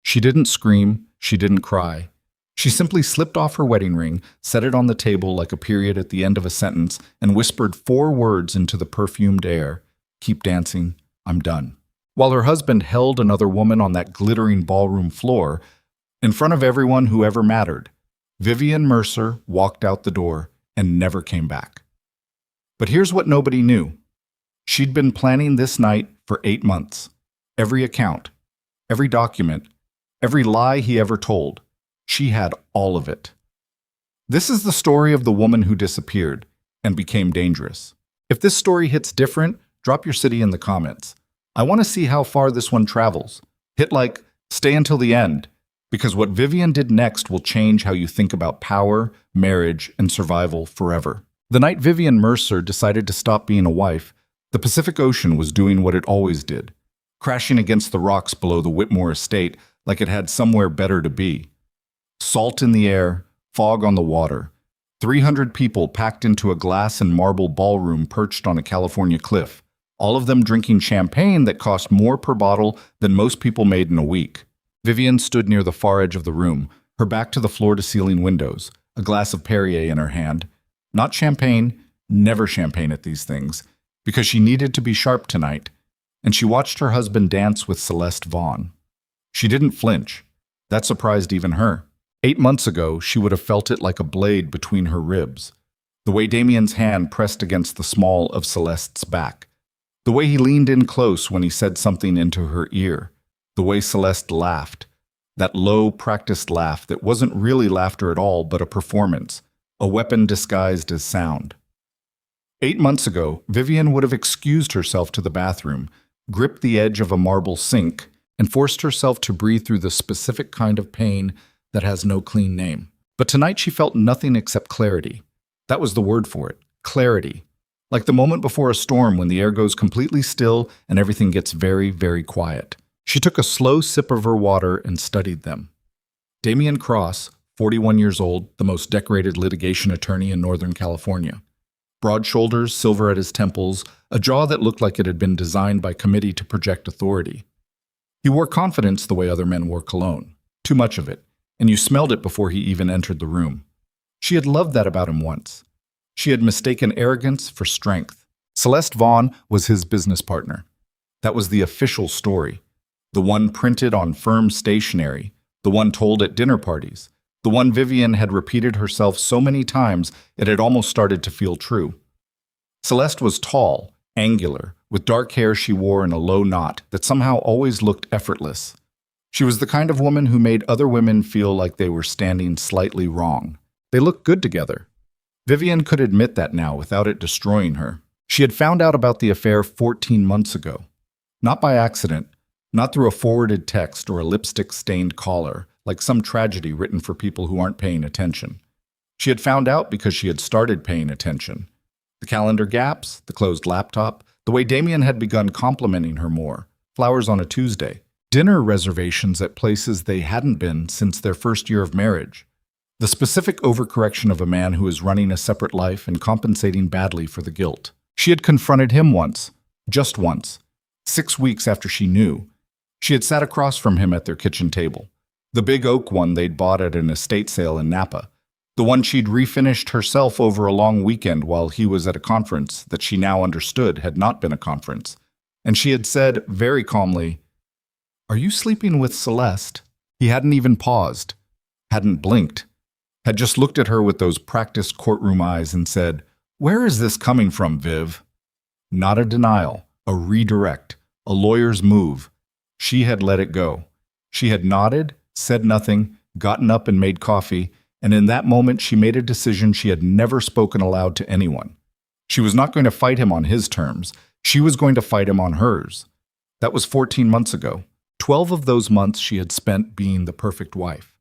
She didn't scream, she didn't cry. She simply slipped off her wedding ring, set it on the table like a period at the end of a sentence, and whispered 4 words into the perfumed air. "Keep dancing, I'm done." While her husband held another woman on that glittering ballroom floor, in front of everyone who ever mattered, Vivian Mercer walked out the door and never came back. But here's what nobody knew. She'd been planning this night for 8 months. Every account, every document, every lie he ever told. She had all of it. This is the story of the woman who disappeared and became dangerous. If this story hits different, drop your city in the comments. I want to see how far this one travels. Hit like, stay until the end, because what Vivian did next will change how you think about power, marriage, and survival forever. The night Vivian Mercer decided to stop being a wife, the Pacific Ocean was doing what it always did, crashing against the rocks below the Whitmore estate like it had somewhere better to be. Salt in the air, fog on the water, 300 people packed into a glass and marble ballroom perched on a California cliff, all of them drinking champagne that cost more per bottle than most people made in a week. Vivian stood near the far edge of the room, her back to the floor-to-ceiling windows, a glass of Perrier in her hand. Not champagne, never champagne at these things, because she needed to be sharp tonight, and she watched her husband dance with Celeste Vaughn. She didn't flinch. That surprised even her. 8 months ago, she would have felt it like a blade between her ribs. The way Damien's hand pressed against the small of Celeste's back. The way he leaned in close when he said something into her ear. The way Celeste laughed. That low, practiced laugh that wasn't really laughter at all, but a performance. A weapon disguised as sound. 8 months ago, Vivian would have excused herself to the bathroom, gripped the edge of a marble sink, and forced herself to breathe through the specific kind of pain that has no clean name. But tonight she felt nothing except clarity. That was the word for it, clarity. Like the moment before a storm when the air goes completely still and everything gets very, very quiet. She took a slow sip of her water and studied them. Damien Cross, 41 years old, the most decorated litigation attorney in Northern California. Broad shoulders, silver at his temples, a jaw that looked like it had been designed by committee to project authority. He wore confidence the way other men wore cologne. Too much of it. And you smelled it before he even entered the room. She had loved that about him once. She had mistaken arrogance for strength. Celeste Vaughn was his business partner. That was the official story. The one printed on firm stationery, the one told at dinner parties, the one Vivian had repeated herself so many times it had almost started to feel true. Celeste was tall, angular, with dark hair she wore in a low knot that somehow always looked effortless. She was the kind of woman who made other women feel like they were standing slightly wrong. They looked good together. Vivian could admit that now without it destroying her. She had found out about the affair 14 months ago. Not by accident, not through a forwarded text or a lipstick-stained caller, like some tragedy written for people who aren't paying attention. She had found out because she had started paying attention. The calendar gaps, the closed laptop, the way Damien had begun complimenting her more, flowers on a Tuesday. Dinner reservations at places they hadn't been since their first year of marriage. The specific overcorrection of a man who is running a separate life and compensating badly for the guilt. She had confronted him once, just once, 6 weeks after she knew. She had sat across from him at their kitchen table. The big oak one they'd bought at an estate sale in Napa. The one she'd refinished herself over a long weekend while he was at a conference that she now understood had not been a conference. And she had said, very calmly, "Are you sleeping with Celeste?" He hadn't even paused, hadn't blinked, had just looked at her with those practiced courtroom eyes and said, "Where is this coming from, Viv?" Not a denial, a redirect, a lawyer's move. She had let it go. She had nodded, said nothing, gotten up and made coffee, and in that moment she made a decision she had never spoken aloud to anyone. She was not going to fight him on his terms. She was going to fight him on hers. That was 14 months ago. 12 of those months she had spent being the perfect wife,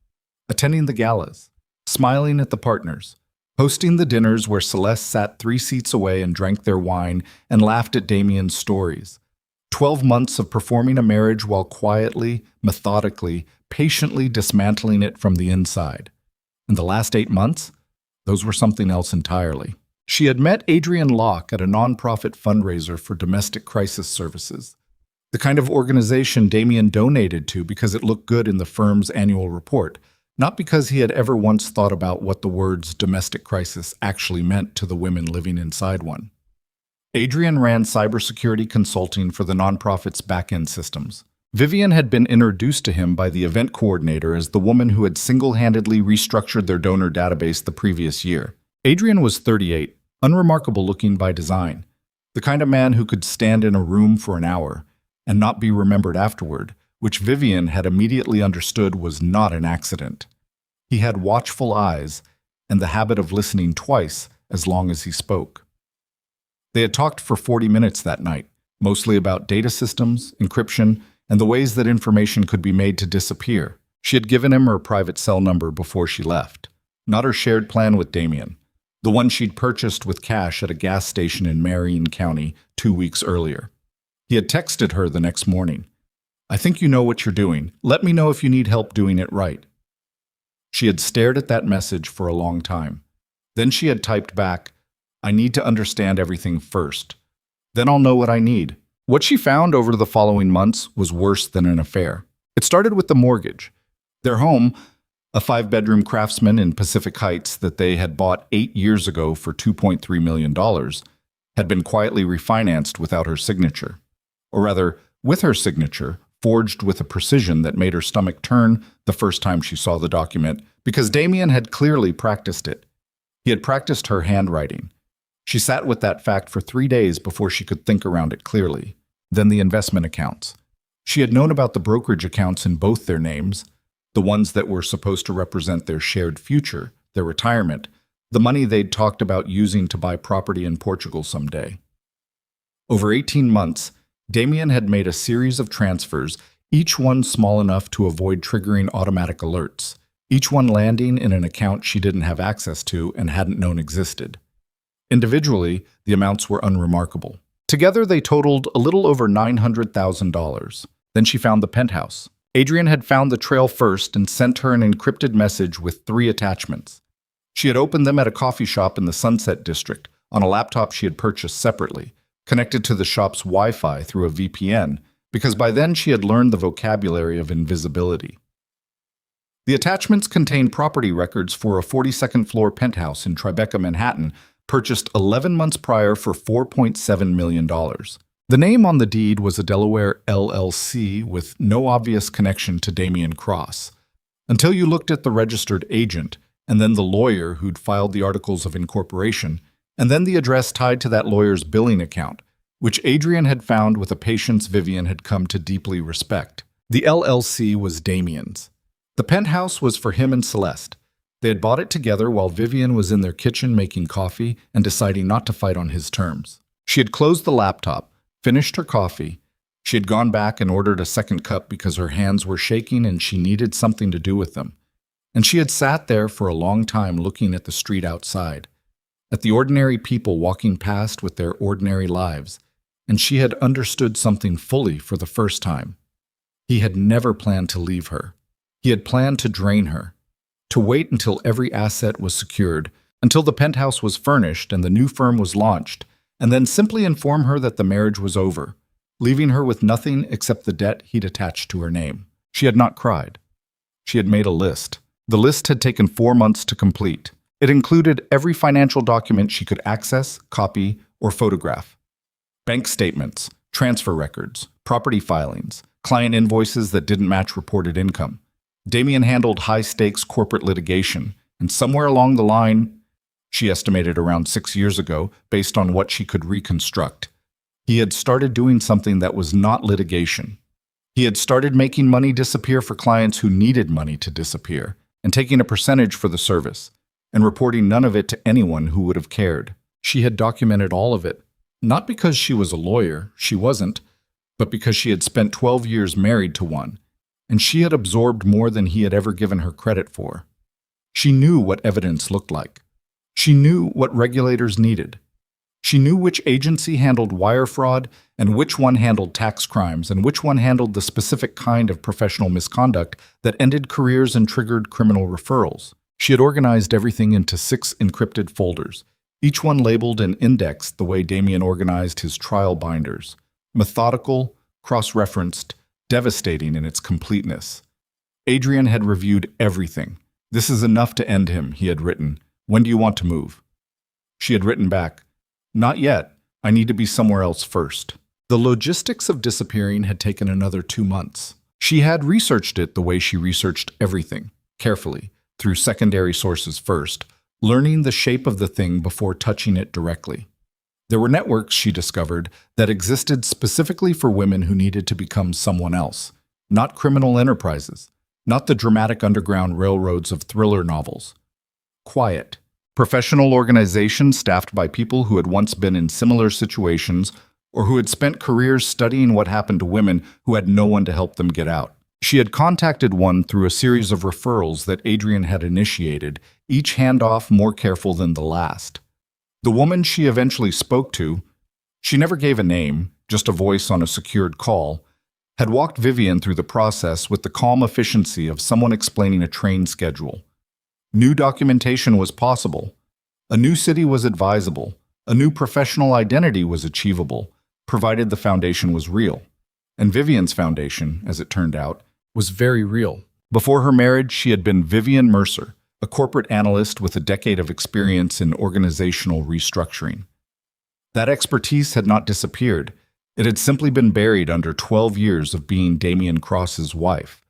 attending the galas, smiling at the partners, hosting the dinners where Celeste sat 3 seats away and drank their wine and laughed at Damien's stories. 12 months of performing a marriage while quietly, methodically, patiently dismantling it from the inside. And the last 8 months, those were something else entirely. She had met Adrian Locke at a nonprofit fundraiser for domestic crisis services. The kind of organization Damien donated to because it looked good in the firm's annual report, not because he had ever once thought about what the words domestic crisis actually meant to the women living inside one. Adrian ran cybersecurity consulting for the nonprofit's back-end systems. Vivian had been introduced to him by the event coordinator as the woman who had single-handedly restructured their donor database the previous year. Adrian was 38, unremarkable looking by design, the kind of man who could stand in a room for an hour and not be remembered afterward, which Vivian had immediately understood was not an accident. He had watchful eyes and the habit of listening twice as long as he spoke. They had talked for 40 minutes that night, mostly about data systems, encryption, and the ways that information could be made to disappear. She had given him her private cell number before she left, not her shared plan with Damien, the one she'd purchased with cash at a gas station in Marion County 2 weeks earlier. He had texted her the next morning. "I think you know what you're doing. Let me know if you need help doing it right." She had stared at that message for a long time. Then she had typed back, "I need to understand everything first. Then I'll know what I need." What she found over the following months was worse than an affair. It started with the mortgage. Their home, a 5-bedroom Craftsman in Pacific Heights that they had bought 8 years ago for $2.3 million, had been quietly refinanced without her signature. Or rather, with her signature, forged with a precision that made her stomach turn the first time she saw the document, because Damien had clearly practiced it. He had practiced her handwriting. She sat with that fact for 3 days before she could think around it clearly. Then the investment accounts. She had known about the brokerage accounts in both their names, the ones that were supposed to represent their shared future, their retirement, the money they'd talked about using to buy property in Portugal someday. Over 18 months, Damien had made a series of transfers, each one small enough to avoid triggering automatic alerts, each one landing in an account she didn't have access to and hadn't known existed. Individually, the amounts were unremarkable. Together, they totaled a little over $900,000. Then she found the penthouse. Adrian had found the trail first and sent her an encrypted message with 3 attachments. She had opened them at a coffee shop in the Sunset District on a laptop she had purchased separately, connected to the shop's Wi-Fi through a VPN, because by then she had learned the vocabulary of invisibility. The attachments contained property records for a 42nd floor penthouse in Tribeca, Manhattan, purchased 11 months prior for $4.7 million. The name on the deed was a Delaware LLC with no obvious connection to Damien Cross, until you looked at the registered agent, and then the lawyer who'd filed the articles of incorporation, and then the address tied to that lawyer's billing account, which Adrian had found with a patience Vivian had come to deeply respect. The LLC was Damien's. The penthouse was for him and Celeste. They had bought it together while Vivian was in their kitchen making coffee and deciding not to fight on his terms. She had closed the laptop, finished her coffee. She had gone back and ordered a second cup because her hands were shaking and she needed something to do with them. And she had sat there for a long time looking at the street outside, at the ordinary people walking past with their ordinary lives, and she had understood something fully for the first time. He had never planned to leave her. He had planned to drain her, to wait until every asset was secured, until the penthouse was furnished and the new firm was launched, and then simply inform her that the marriage was over, leaving her with nothing except the debt he'd attached to her name. She had not cried. She had made a list. The list had taken 4 months to complete. It included every financial document she could access, copy, or photograph. Bank statements, transfer records, property filings, client invoices that didn't match reported income. Damien handled high-stakes corporate litigation, and somewhere along the line, she estimated around 6 years ago, based on what she could reconstruct, he had started doing something that was not litigation. He had started making money disappear for clients who needed money to disappear, and taking a percentage for the service, and reporting none of it to anyone who would have cared. She had documented all of it, not because she was a lawyer, she wasn't, but because she had spent 12 years married to one, and she had absorbed more than he had ever given her credit for. She knew what evidence looked like. She knew what regulators needed. She knew which agency handled wire fraud and which one handled tax crimes and which one handled the specific kind of professional misconduct that ended careers and triggered criminal referrals. She had organized everything into 6 encrypted folders, each one labeled and indexed the way Damien organized his trial binders. Methodical, cross-referenced, devastating in its completeness. Adrian had reviewed everything. "This is enough to end him," he had written. "When do you want to move?" She had written back, "Not yet. I need to be somewhere else first." The logistics of disappearing had taken another 2 months. She had researched it the way she researched everything, carefully, through secondary sources first, learning the shape of the thing before touching it directly. There were networks, she discovered, that existed specifically for women who needed to become someone else, not criminal enterprises, not the dramatic underground railroads of thriller novels. Quiet, professional organizations staffed by people who had once been in similar situations or who had spent careers studying what happened to women who had no one to help them get out. She had contacted one through a series of referrals that Adrian had initiated, each handoff more careful than the last. The woman she eventually spoke to, she never gave a name, just a voice on a secured call, had walked Vivian through the process with the calm efficiency of someone explaining a train schedule. New documentation was possible. A new city was advisable. A new professional identity was achievable, provided the foundation was real. And Vivian's foundation, as it turned out, was very real. Before her marriage, she had been Vivian Mercer, a corporate analyst with a decade of experience in organizational restructuring. That expertise had not disappeared. It had simply been buried under 12 years of being Damian Cross's wife,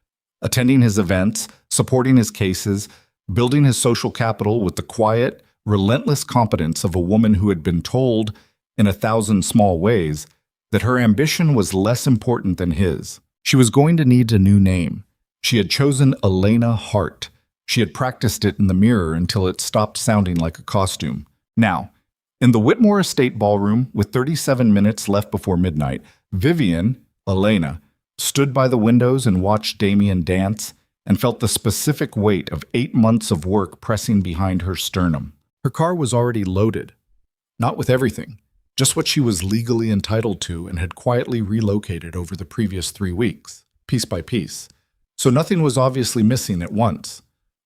attending his events, supporting his cases, building his social capital with the quiet, relentless competence of a woman who had been told, in 1,000 small ways, that her ambition was less important than his. She was going to need a new name. She had chosen Elena Hart. She had practiced it in the mirror until it stopped sounding like a costume. Now, in the Whitmore Estate ballroom, with 37 minutes left before midnight, Vivian, Elena, stood by the windows and watched Damian dance and felt the specific weight of 8 months of work pressing behind her sternum. Her car was already loaded. Not with everything, just what she was legally entitled to and had quietly relocated over the previous 3 weeks, piece by piece. So nothing was obviously missing at once.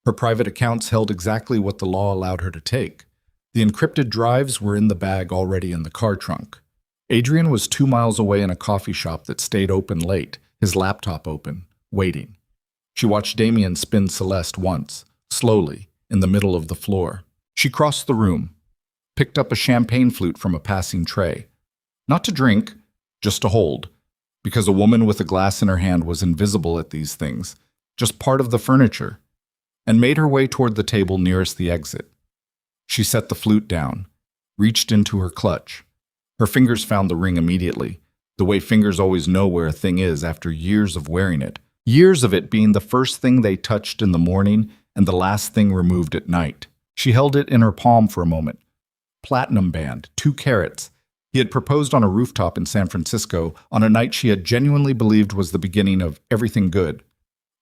Her private accounts held exactly what the law allowed her to take. The encrypted drives were in the bag already in the car trunk. Adrian was 2 miles away in a coffee shop that stayed open late, his laptop open, waiting. She watched Damian spin Celeste once, slowly, in the middle of the floor. She crossed the room, picked up a champagne flute from a passing tray. Not to drink, just to hold, because a woman with a glass in her hand was invisible at these things, just part of the furniture, and made her way toward the table nearest the exit. She set the flute down, reached into her clutch. Her fingers found the ring immediately, the way fingers always know where a thing is after years of wearing it, years of it being the first thing they touched in the morning and the last thing removed at night. She held it in her palm for a moment. Platinum band, 2 carats. He had proposed on a rooftop in San Francisco on a night she had genuinely believed was the beginning of everything good.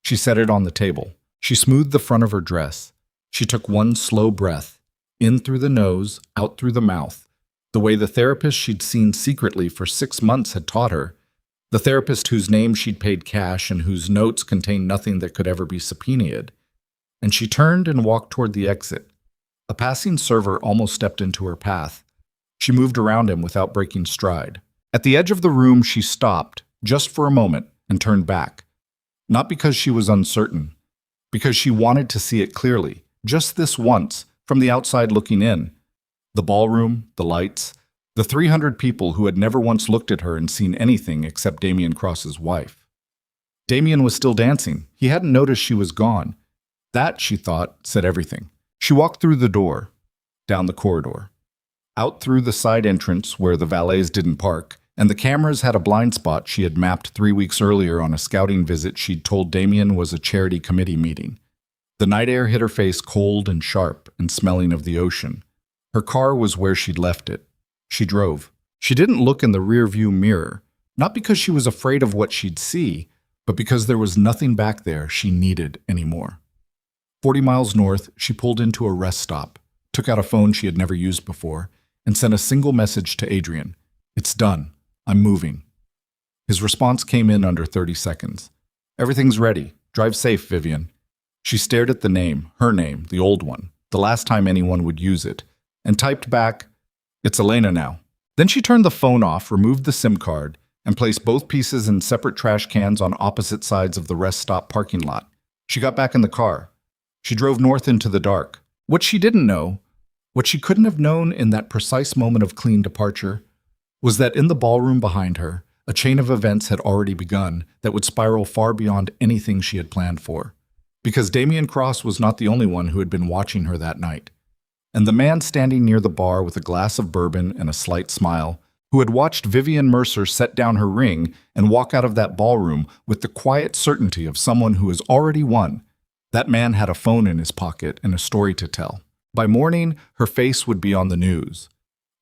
She set it on the table. She smoothed the front of her dress. She took one slow breath, in through the nose, out through the mouth, the way the therapist she'd seen secretly for 6 months had taught her, the therapist whose name she'd paid cash and whose notes contained nothing that could ever be subpoenaed. And she turned and walked toward the exit. A passing server almost stepped into her path. She moved around him without breaking stride. At the edge of the room, she stopped, just for a moment, and turned back. Not because she was uncertain, because she wanted to see it clearly, just this once, from the outside looking in. The ballroom, the lights, the 300 people who had never once looked at her and seen anything except Damian Cross's wife. Damian was still dancing. He hadn't noticed she was gone. That, she thought, said everything. She walked through the door, down the corridor, out through the side entrance where the valets didn't park, and the cameras had a blind spot she had mapped 3 weeks earlier on a scouting visit she'd told Damian was a charity committee meeting. The night air hit her face cold and sharp and smelling of the ocean. Her car was where she'd left it. She drove. She didn't look in the rearview mirror, not because she was afraid of what she'd see, but because there was nothing back there she needed anymore. 40 miles north, she pulled into a rest stop, took out a phone she had never used before, and sent a single message to Adrian. "It's done. I'm moving." His response came in under 30 seconds. "Everything's ready. Drive safe, Vivian." She stared at the name, her name, the old one, the last time anyone would use it, and typed back, "It's Elena now." Then she turned the phone off, removed the SIM card, and placed both pieces in separate trash cans on opposite sides of the rest stop parking lot. She got back in the car. She drove north into the dark. What she didn't know, what she couldn't have known in that precise moment of clean departure, was that in the ballroom behind her, a chain of events had already begun that would spiral far beyond anything she had planned for. Because Damian Cross was not the only one who had been watching her that night. And the man standing near the bar with a glass of bourbon and a slight smile, who had watched Vivian Mercer set down her ring and walk out of that ballroom with the quiet certainty of someone who has already won, that man had a phone in his pocket and a story to tell. By morning, her face would be on the news,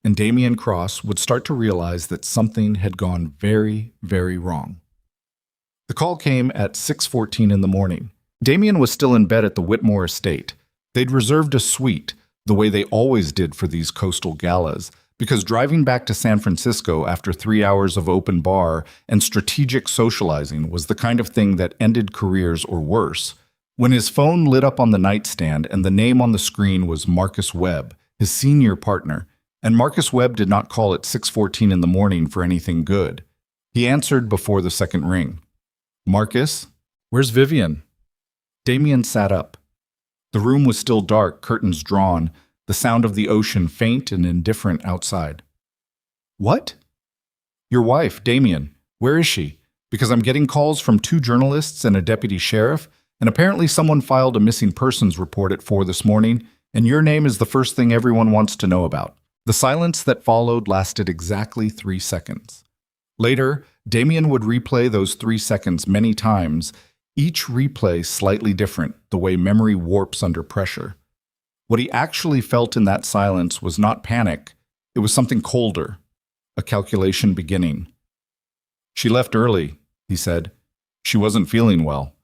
and Damian Cross would start to realize that something had gone very, very wrong. The call came at 6:14 in the morning. Damian was still in bed at the Whitmore estate. They'd reserved a suite, the way they always did for these coastal galas, because driving back to San Francisco after 3 hours of open bar and strategic socializing was the kind of thing that ended careers or worse. When his phone lit up on the nightstand and the name on the screen was Marcus Webb, his senior partner, and Marcus Webb did not call at 6:14 in the morning for anything good. He answered before the second ring. "Marcus, where's Vivian?" Damian sat up. The room was still dark, curtains drawn, the sound of the ocean faint and indifferent outside. "What?" "Your wife, Damian. Where is she? Because I'm getting calls from 2 journalists and a deputy sheriff, and apparently someone filed a missing persons report at 4 this morning, and your name is the first thing everyone wants to know about." The silence that followed lasted exactly 3 seconds. Later, Damian would replay those 3 seconds many times, each replay slightly different, the way memory warps under pressure. What he actually felt in that silence was not panic, it was something colder, a calculation beginning. "She left early," he said. "She wasn't feeling well.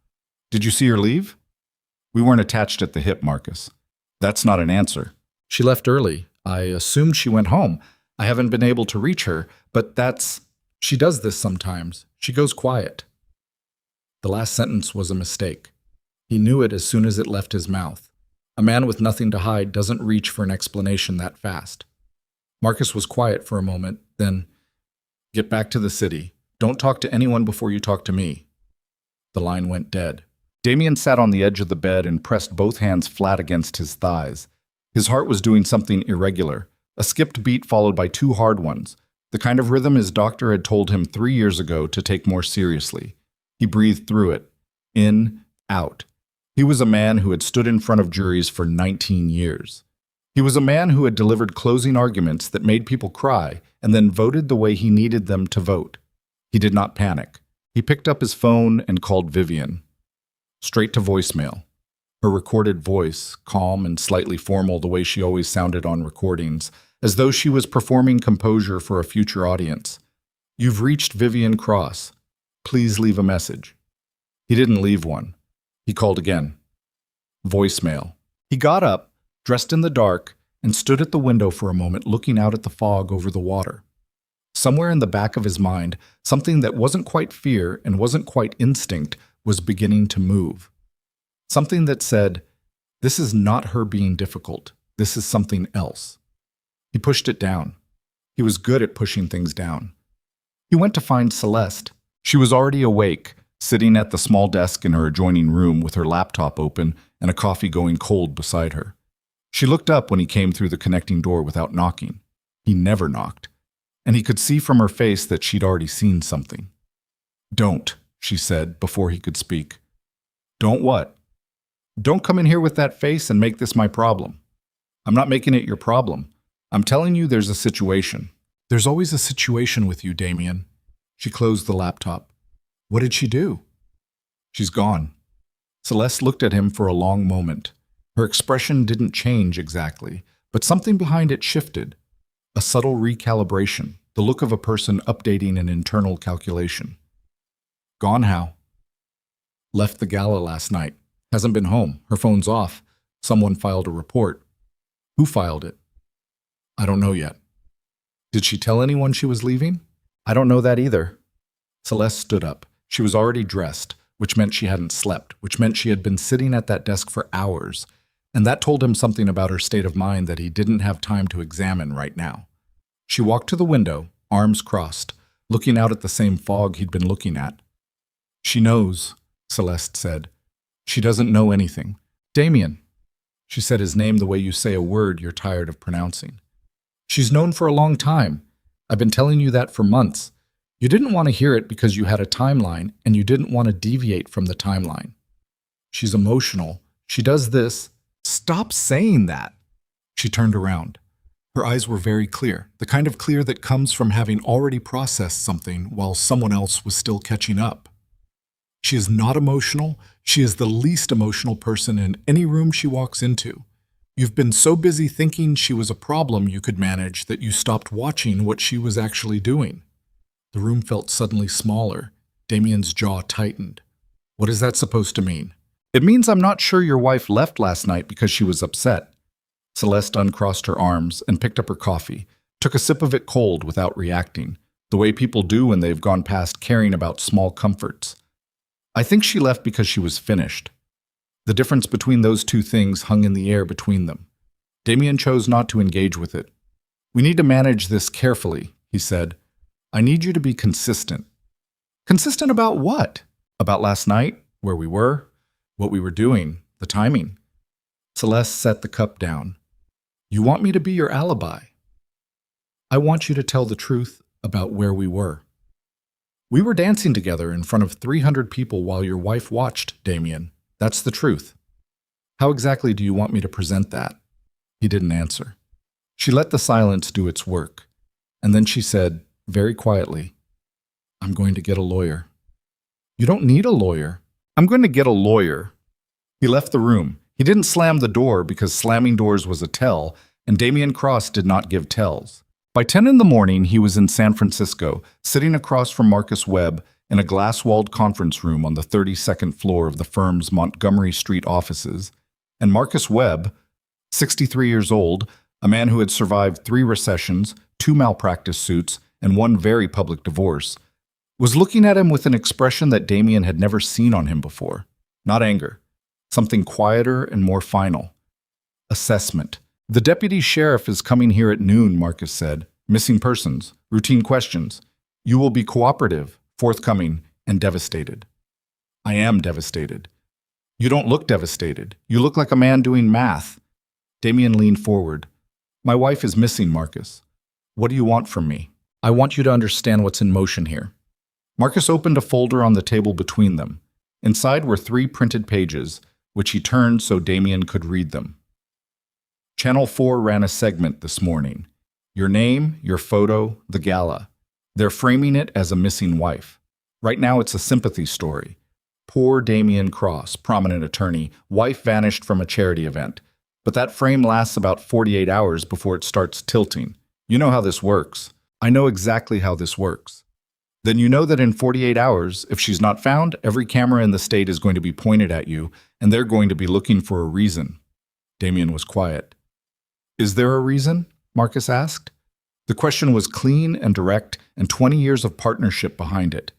Did you see her leave?" "We weren't attached at the hip, Marcus." "That's not an answer." "She left early. I assumed she went home. I haven't been able to reach her, but she does this sometimes. She goes quiet." The last sentence was a mistake. He knew it as soon as it left his mouth. A man with nothing to hide doesn't reach for an explanation that fast. Marcus was quiet for a moment, then, "Get back to the city. Don't talk to anyone before you talk to me." The line went dead. Damian sat on the edge of the bed and pressed both hands flat against his thighs. His heart was doing something irregular, a skipped beat followed by 2 hard ones, the kind of rhythm his doctor had told him 3 years ago to take more seriously. He breathed through it, in, out. He was a man who had stood in front of juries for 19 years. He was a man who had delivered closing arguments that made people cry and then voted the way he needed them to vote. He did not panic. He picked up his phone and called Vivian. Straight to voicemail. Her recorded voice, calm and slightly formal the way she always sounded on recordings, as though she was performing composure for a future audience. "You've reached Vivian Cross. Please leave a message." He didn't leave one. He called again. Voicemail. He got up, dressed in the dark, and stood at the window for a moment looking out at the fog over the water. Somewhere in the back of his mind, something that wasn't quite fear and wasn't quite instinct was beginning to move. Something that said, "This is not her being difficult. This is something else." He pushed it down. He was good at pushing things down. He went to find Celeste. She was already awake, sitting at the small desk in her adjoining room with her laptop open and a coffee going cold beside her. She looked up when he came through the connecting door without knocking. He never knocked. And he could see from her face that she'd already seen something. "Don't," she said before he could speak. "Don't what?" "Don't come in here with that face and make this my problem." "I'm not making it your problem. I'm telling you there's a situation." "There's always a situation with you, Damian." She closed the laptop. "What did she do?" "She's gone." Celeste looked at him for a long moment. Her expression didn't change exactly, but something behind it shifted. A subtle recalibration, the look of a person updating an internal calculation. "Gone how?" "Left the gala last night. Hasn't been home. Her phone's off. Someone filed a report." "Who filed it?" "I don't know yet." "Did she tell anyone she was leaving?" "I don't know that either." Celeste stood up. She was already dressed, which meant she hadn't slept, which meant she had been sitting at that desk for hours, and that told him something about her state of mind that he didn't have time to examine right now. She walked to the window, arms crossed, looking out at the same fog he'd been looking at. She knows, Celeste said. She doesn't know anything. Damien. She said his name the way you say a word you're tired of pronouncing. She's known for a long time. I've been telling you that for months. You didn't want to hear it because you had a timeline and you didn't want to deviate from the timeline. She's emotional. She does this. Stop saying that. She turned around. Her eyes were very clear, the kind of clear that comes from having already processed something while someone else was still catching up. She is not emotional. She is the least emotional person in any room she walks into. You've been so busy thinking she was a problem you could manage that you stopped watching what she was actually doing. The room felt suddenly smaller. Damien's jaw tightened. What is that supposed to mean? It means I'm not sure your wife left last night because she was upset. Celeste uncrossed her arms and picked up her coffee, took a sip of it cold without reacting, the way people do when they've gone past caring about small comforts. I think she left because she was finished. The difference between those two things hung in the air between them. Damien chose not to engage with it. We need to manage this carefully, he said. I need you to be consistent. Consistent about what? About last night, where we were, what we were doing, the timing. Celeste set the cup down. You want me to be your alibi. I want you to tell the truth about where we were. We were dancing together in front of 300 people while your wife watched, Damien. That's the truth. How exactly do you want me to present that? He didn't answer. She let the silence do its work, and then she said, very quietly, I'm going to get a lawyer. You don't need a lawyer. I'm going to get a lawyer. He left the room. He didn't slam the door because slamming doors was a tell, and Damien Cross did not give tells. By 10 in the morning, he was in San Francisco, sitting across from Marcus Webb in a glass-walled conference room on the 32nd floor of the firm's Montgomery Street offices. And Marcus Webb, 63 years old, a man who had survived 3 recessions, 2 malpractice suits, and 1 very public divorce, was looking at him with an expression that Damien had never seen on him before. Not anger. Something quieter and more final. Assessment. The deputy sheriff is coming here at noon, Marcus said. Missing persons. Routine questions. You will be cooperative, forthcoming, and devastated. I am devastated. You don't look devastated. You look like a man doing math. Damien leaned forward. My wife is missing, Marcus. What do you want from me? I want you to understand what's in motion here. Marcus opened a folder on the table between them. Inside were 3 printed pages, which he turned so Damien could read them. Channel 4 ran a segment this morning. Your name, your photo, the gala. They're framing it as a missing wife. Right now it's a sympathy story. Poor Damien Cross, prominent attorney, wife vanished from a charity event. But that frame lasts about 48 hours before it starts tilting. You know how this works. I know exactly how this works. Then you know that in 48 hours, if she's not found, every camera in the state is going to be pointed at you, and they're going to be looking for a reason. Damien was quiet. Is there a reason? Marcus asked. The question was clean and direct, and 20 years of partnership behind it.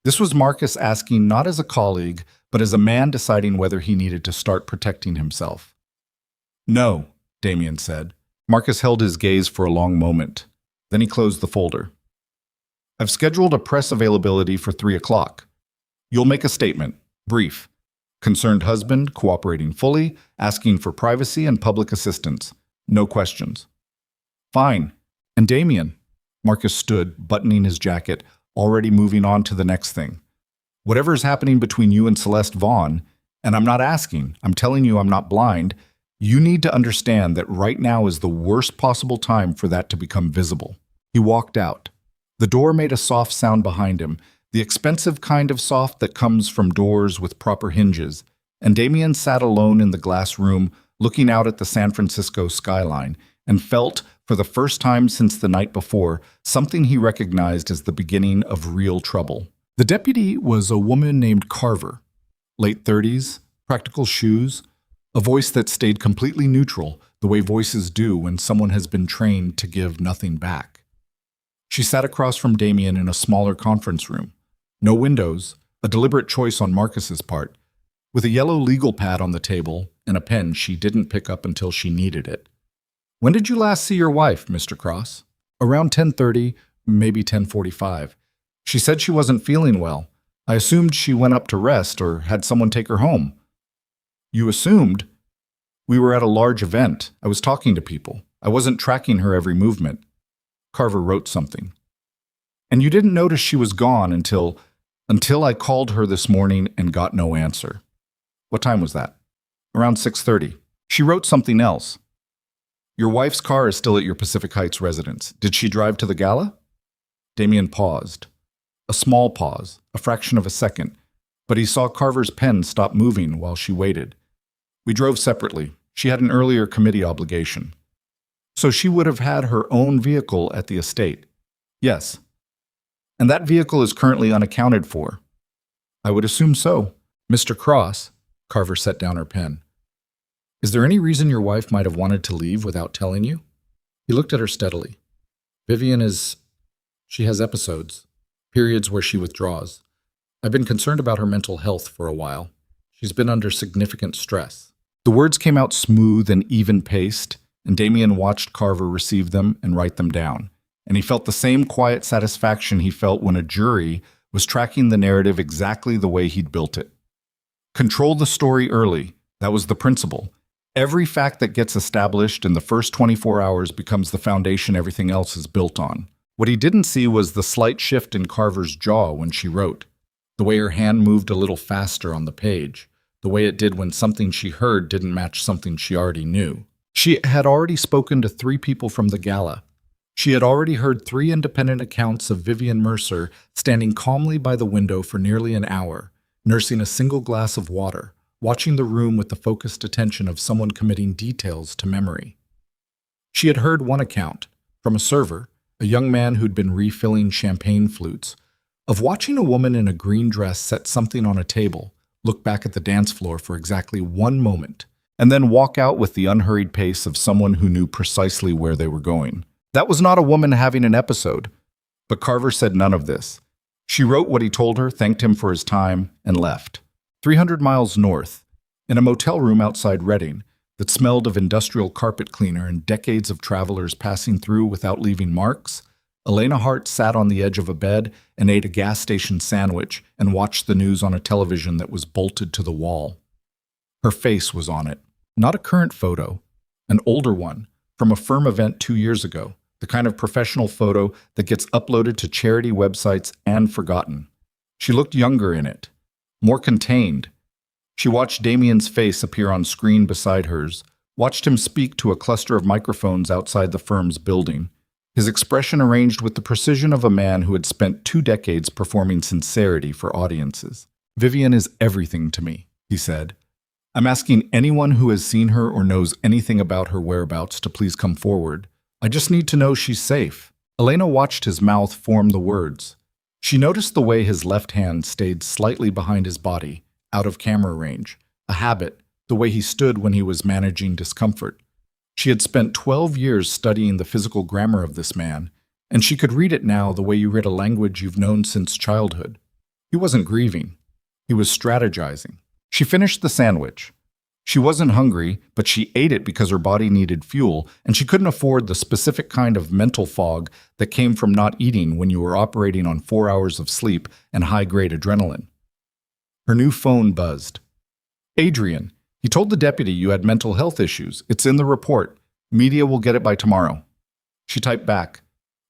This was Marcus asking not as a colleague, but as a man deciding whether he needed to start protecting himself. No, Damien said. Marcus held his gaze for a long moment. Then he closed the folder. I've scheduled a press availability for 3 o'clock. You'll make a statement, brief. Concerned husband, cooperating fully, asking for privacy and public assistance. No questions. Fine. And Damien? Marcus stood, buttoning his jacket, already moving on to the next thing. Whatever's happening between you and Celeste Vaughn, and I'm not asking, I'm telling you I'm not blind, you need to understand that right now is the worst possible time for that to become visible. He walked out. The door made a soft sound behind him, the expensive kind of soft that comes from doors with proper hinges, and Damien sat alone in the glass room, looking out at the San Francisco skyline, and felt, for the first time since the night before, something he recognized as the beginning of real trouble. The deputy was a woman named Carver, late 30s, practical shoes, a voice that stayed completely neutral, the way voices do when someone has been trained to give nothing back. She sat across from Damien in a smaller conference room. No windows, a deliberate choice on Marcus's part, with a yellow legal pad on the table and a pen she didn't pick up until she needed it. When did you last see your wife, Mr. Cross? Around 10:30, maybe 10:45. She said she wasn't feeling well. I assumed she went up to rest or had someone take her home. You assumed? We were at a large event. I was talking to people. I wasn't tracking her every movement. Carver wrote something. And you didn't notice she was gone until I called her this morning and got no answer. What time was that? Around 6:30. She wrote something else. Your wife's car is still at your Pacific Heights residence. Did she drive to the gala? Damien paused. A small pause, a fraction of a second, but he saw Carver's pen stop moving while she waited. We drove separately. She had an earlier committee obligation. So she would have had her own vehicle at the estate. Yes. And that vehicle is currently unaccounted for. I would assume so. Mr. Cross, Carver set down her pen. Is there any reason your wife might have wanted to leave without telling you? He looked at her steadily. She has episodes, periods where she withdraws. I've been concerned about her mental health for a while. She's been under significant stress. The words came out smooth and even-paced, and Damien watched Carver receive them and write them down. And he felt the same quiet satisfaction he felt when a jury was tracking the narrative exactly the way he'd built it. Control the story early. That was the principle. Every fact that gets established in the first 24 hours becomes the foundation everything else is built on. What he didn't see was the slight shift in Carver's jaw when she wrote, the way her hand moved a little faster on the page, the way it did when something she heard didn't match something she already knew. She had already spoken to 3 people from the gala. She had already heard 3 independent accounts of Vivian Mercer standing calmly by the window for nearly an hour, nursing a single glass of water, watching the room with the focused attention of someone committing details to memory. She had heard one account, from a server, a young man who'd been refilling champagne flutes, of watching a woman in a green dress set something on a table, look back at the dance floor for exactly 1 moment, and then walk out with the unhurried pace of someone who knew precisely where they were going. That was not a woman having an episode. But Carver said none of this. She wrote what he told her, thanked him for his time, and left. 300 miles north, in a motel room outside Reading that smelled of industrial carpet cleaner and decades of travelers passing through without leaving marks, Elena Hart sat on the edge of a bed and ate a gas station sandwich and watched the news on a television that was bolted to the wall. Her face was on it. Not a current photo, an older one from a firm event 2 years ago, the kind of professional photo that gets uploaded to charity websites and forgotten. She looked younger in it, more contained. She watched Damien's face appear on screen beside hers, watched him speak to a cluster of microphones outside the firm's building, his expression arranged with the precision of a man who had spent 2 decades performing sincerity for audiences. Vivian is everything to me, he said. I'm asking anyone who has seen her or knows anything about her whereabouts to please come forward. I just need to know she's safe. Elena watched his mouth form the words. She noticed the way his left hand stayed slightly behind his body, out of camera range, a habit, the way he stood when he was managing discomfort. She had spent 12 years studying the physical grammar of this man, and she could read it now the way you read a language you've known since childhood. He wasn't grieving. He was strategizing. She finished the sandwich. She wasn't hungry, but she ate it because her body needed fuel, and she couldn't afford the specific kind of mental fog that came from not eating when you were operating on 4 hours of sleep and high-grade adrenaline. Her new phone buzzed. Adrian, he told the deputy you had mental health issues. It's in the report. Media will get it by tomorrow. She typed back.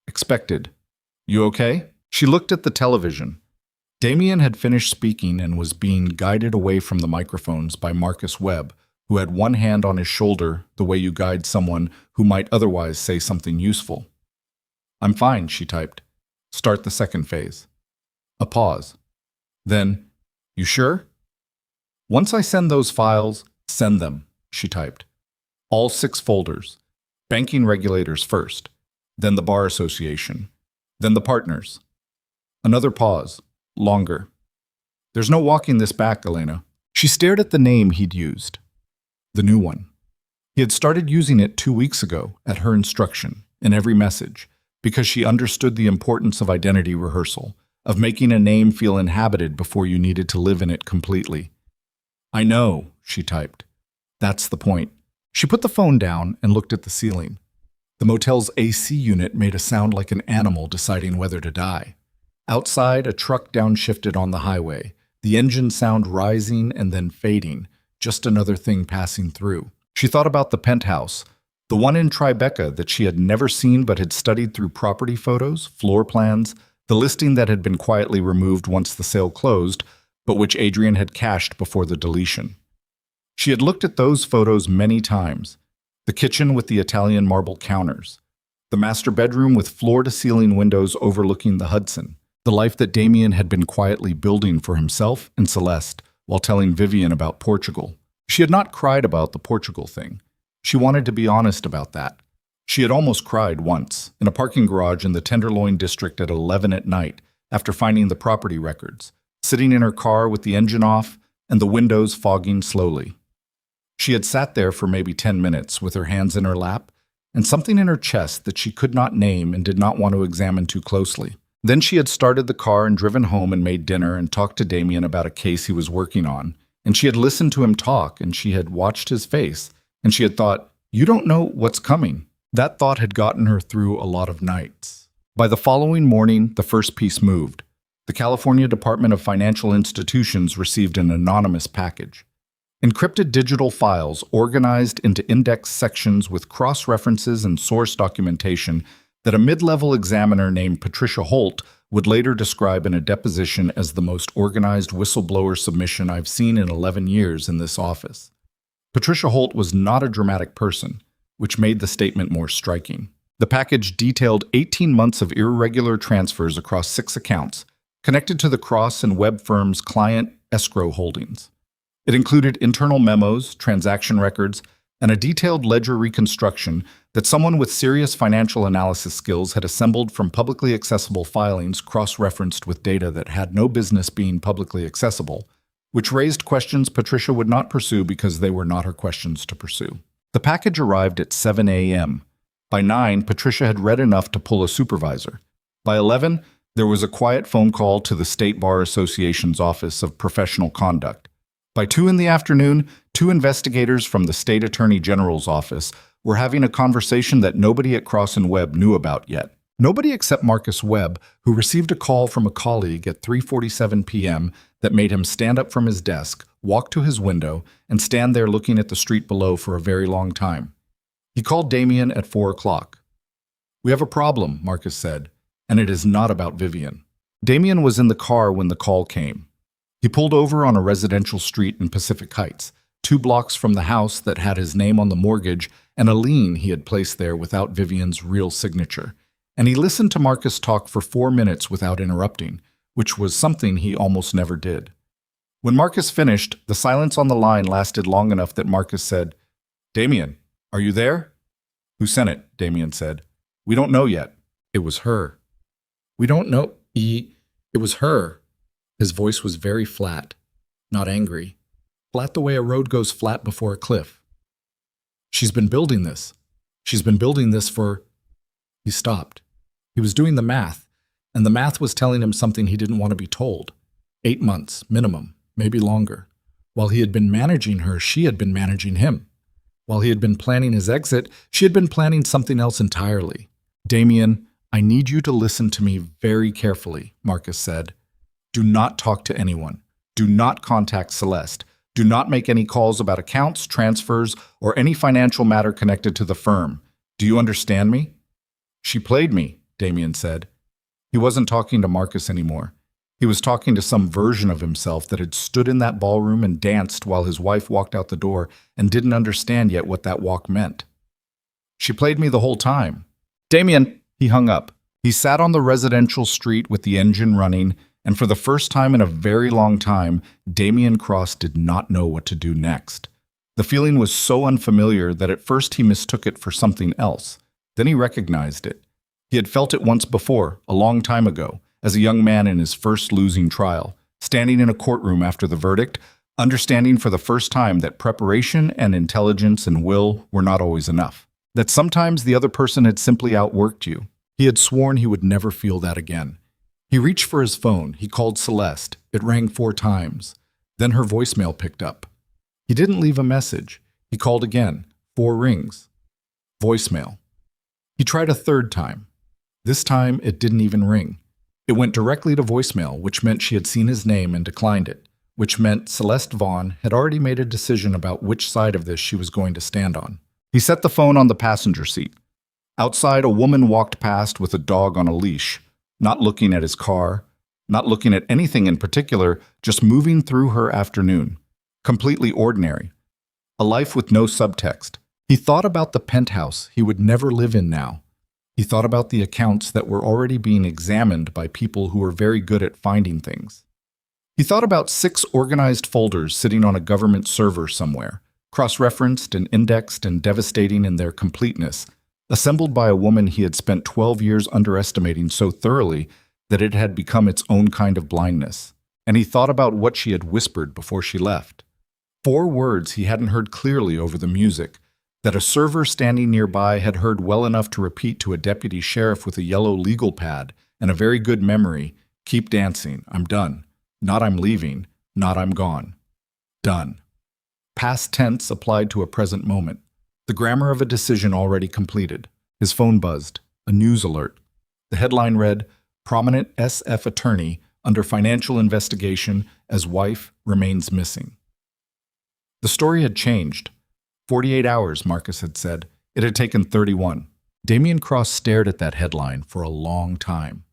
Expected. You okay? She looked at the television. Damien had finished speaking and was being guided away from the microphones by Marcus Webb, who had one hand on his shoulder the way you guide someone who might otherwise say something useful. I'm fine, she typed. Start the second phase. A pause. Then, you sure? Once I send those files, send them, she typed. All 6 folders. Banking regulators first, then the Bar Association, then the partners. Another pause. Longer. There's no walking this back, Elena. She stared at the name he'd used. The new one. He had started using it 2 weeks ago, at her instruction, in every message, because she understood the importance of identity rehearsal, of making a name feel inhabited before you needed to live in it completely. I know, she typed. That's the point. She put the phone down and looked at the ceiling. The motel's AC unit made a sound like an animal deciding whether to die. Outside, a truck downshifted on the highway, the engine sound rising and then fading, just another thing passing through. She thought about the penthouse, the one in Tribeca that she had never seen but had studied through property photos, floor plans, the listing that had been quietly removed once the sale closed, but which Adrian had cached before the deletion. She had looked at those photos many times. The kitchen with the Italian marble counters, the master bedroom with floor-to-ceiling windows overlooking the Hudson, the life that Damien had been quietly building for himself and Celeste while telling Vivian about Portugal. She had not cried about the Portugal thing. She wanted to be honest about that. She had almost cried once, in a parking garage in the Tenderloin district at 11 at night, after finding the property records, sitting in her car with the engine off and the windows fogging slowly. She had sat there for maybe 10 minutes with her hands in her lap and something in her chest that she could not name and did not want to examine too closely. Then she had started the car and driven home and made dinner and talked to Damien about a case he was working on, and she had listened to him talk and she had watched his face, and she had thought, "You don't know what's coming." That thought had gotten her through a lot of nights. By the following morning, the first piece moved. The California Department of Financial Institutions received an anonymous package. Encrypted digital files organized into index sections with cross-references and source documentation that a mid-level examiner named Patricia Holt would later describe in a deposition as the most organized whistleblower submission I've seen in 11 years in this office. Patricia Holt was not a dramatic person, which made the statement more striking. The package detailed 18 months of irregular transfers across 6 accounts, connected to the Cross and Webb firm's client escrow holdings. It included internal memos, transaction records, and a detailed ledger reconstruction that someone with serious financial analysis skills had assembled from publicly accessible filings cross-referenced with data that had no business being publicly accessible, which raised questions Patricia would not pursue because they were not her questions to pursue. The package arrived at 7 a.m. By 9, Patricia had read enough to pull a supervisor. By 11, there was a quiet phone call to the State Bar Association's Office of Professional Conduct. By 2 in the afternoon, 2 investigators from the State Attorney General's office were having a conversation that nobody at Cross and Webb knew about yet. Nobody except Marcus Webb, who received a call from a colleague at 3:47 p.m. that made him stand up from his desk, walk to his window, and stand there looking at the street below for a very long time. He called Damien at 4 o'clock. "We have a problem," Marcus said, "and it is not about Vivian." Damien was in the car when the call came. He pulled over on a residential street in Pacific Heights, 2 blocks from the house that had his name on the mortgage and a lien he had placed there without Vivian's real signature. And he listened to Marcus talk for 4 minutes without interrupting, which was something he almost never did. When Marcus finished, the silence on the line lasted long enough that Marcus said, "Damien, are you there?" "Who sent it?" Damien said. "We don't know yet." "It was her." "We don't know. It was her." His voice was very flat, not angry. Flat the way a road goes flat before a cliff. "She's been building this. She's been building this for—" He stopped. He was doing the math, and the math was telling him something he didn't want to be told. 8 months, minimum, maybe longer. While he had been managing her, she had been managing him. While he had been planning his exit, she had been planning something else entirely. "Damien, I need you to listen to me very carefully," Marcus said. "Do not talk to anyone. Do not contact Celeste. Do not make any calls about accounts, transfers, or any financial matter connected to the firm. Do you understand me?" "She played me," Damien said. He wasn't talking to Marcus anymore. He was talking to some version of himself that had stood in that ballroom and danced while his wife walked out the door and didn't understand yet what that walk meant. "She played me the whole time." "Damien," he hung up. He sat on the residential street with the engine running, and for the first time in a very long time, Damien Cross did not know what to do next. The feeling was so unfamiliar that at first he mistook it for something else. Then he recognized it. He had felt it once before, a long time ago, as a young man in his first losing trial, standing in a courtroom after the verdict, understanding for the first time that preparation and intelligence and will were not always enough. That sometimes the other person had simply outworked you. He had sworn he would never feel that again. He reached for his phone. He called Celeste. It rang 4 times. Then her voicemail picked up. He didn't leave a message. He called again. 4 rings. Voicemail. He tried a 3rd time. This time, it didn't even ring. It went directly to voicemail, which meant she had seen his name and declined it, which meant Celeste Vaughn had already made a decision about which side of this she was going to stand on. He set the phone on the passenger seat. Outside, a woman walked past with a dog on a leash, not looking at his car, not looking at anything in particular, just moving through her afternoon. Completely ordinary. A life with no subtext. He thought about the penthouse he would never live in now. He thought about the accounts that were already being examined by people who were very good at finding things. He thought about 6 organized folders sitting on a government server somewhere, cross-referenced and indexed and devastating in their completeness, assembled by a woman he had spent 12 years underestimating so thoroughly that it had become its own kind of blindness. And he thought about what she had whispered before she left. 4 words he hadn't heard clearly over the music, that a server standing nearby had heard well enough to repeat to a deputy sheriff with a yellow legal pad and a very good memory, "Keep dancing, I'm done. Not I'm leaving, not I'm gone. Done." Past tense applied to a present moment. The grammar of a decision already completed. His phone buzzed. A news alert. The headline read, "Prominent SF attorney under financial investigation as wife remains missing." The story had changed. 48 hours, Marcus had said. It had taken 31. Damien Cross stared at that headline for a long time.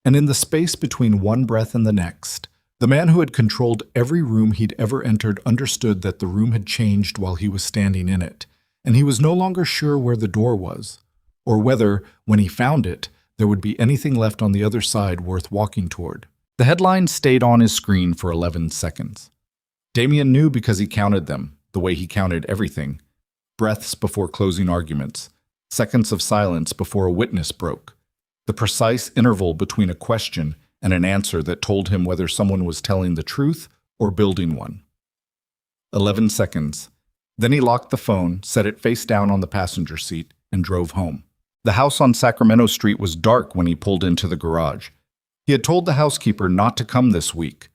And in the space between one breath and the next, the man who had controlled every room he'd ever entered understood that the room had changed while he was standing in it, and he was no longer sure where the door was, or whether, when he found it, there would be anything left on the other side worth walking toward. The headline stayed on his screen for 11 seconds. Damien knew because he counted them, the way he counted everything. Breaths before closing arguments, seconds of silence before a witness broke, the precise interval between a question and an answer that told him whether someone was telling the truth or building one. 11 seconds. Then he locked the phone, set it face down on the passenger seat, and drove home. The house on Sacramento Street was dark when he pulled into the garage. He had told the housekeeper not to come this week.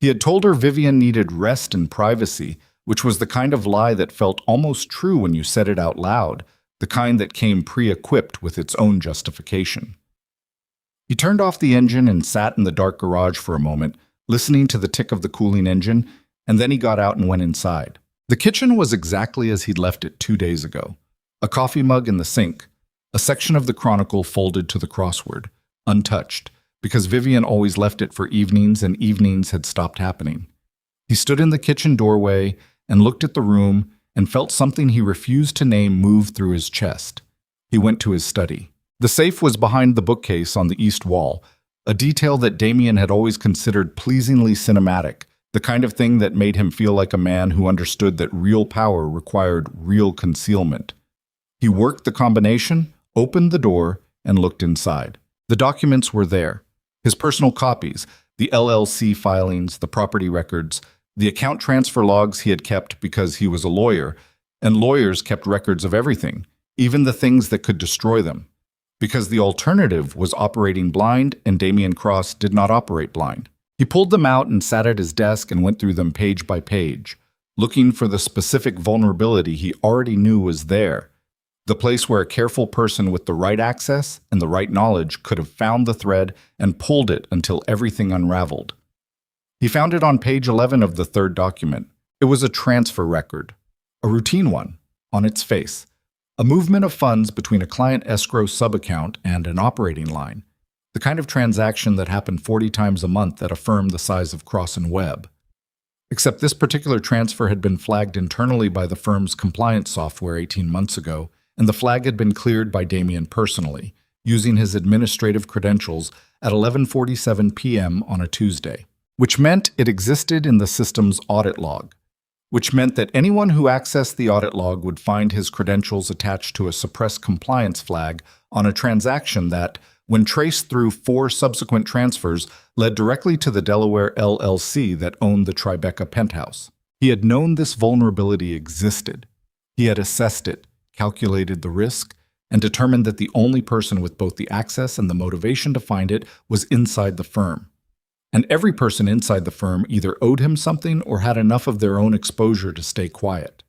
He had told her Vivian needed rest and privacy, which was the kind of lie that felt almost true when you said it out loud, the kind that came pre-equipped with its own justification. He turned off the engine and sat in the dark garage for a moment, listening to the tick of the cooling engine, and then he got out and went inside. The kitchen was exactly as he'd left it 2 days ago. A coffee mug in the sink, a section of the Chronicle folded to the crossword, untouched, because Vivian always left it for evenings and evenings had stopped happening. He stood in the kitchen doorway and looked at the room and felt something he refused to name move through his chest. He went to his study. The safe was behind the bookcase on the east wall, a detail that Damien had always considered pleasingly cinematic, the kind of thing that made him feel like a man who understood that real power required real concealment. He worked the combination, opened the door, and looked inside. The documents were there. His personal copies, the LLC filings, the property records, the account transfer logs he had kept because he was a lawyer, and lawyers kept records of everything, even the things that could destroy them. Because the alternative was operating blind, and Damien Cross did not operate blind. He pulled them out and sat at his desk and went through them page by page, looking for the specific vulnerability he already knew was there, the place where a careful person with the right access and the right knowledge could have found the thread and pulled it until everything unraveled. He found it on page 11 of the third document. It was a transfer record, a routine one, on its face, a movement of funds between a client escrow subaccount and an operating line, the kind of transaction that happened 40 times a month at a firm the size of Cross & Webb. Except this particular transfer had been flagged internally by the firm's compliance software 18 months ago, and the flag had been cleared by Damien personally, using his administrative credentials at 11:47 p.m. on a Tuesday, which meant it existed in the system's audit log, which meant that anyone who accessed the audit log would find his credentials attached to a suppressed compliance flag on a transaction that, when traced through 4 subsequent transfers, led directly to the Delaware LLC that owned the Tribeca penthouse. He had known this vulnerability existed. He had assessed it, calculated the risk, and determined that the only person with both the access and the motivation to find it was inside the firm. And every person inside the firm either owed him something or had enough of their own exposure to stay quiet.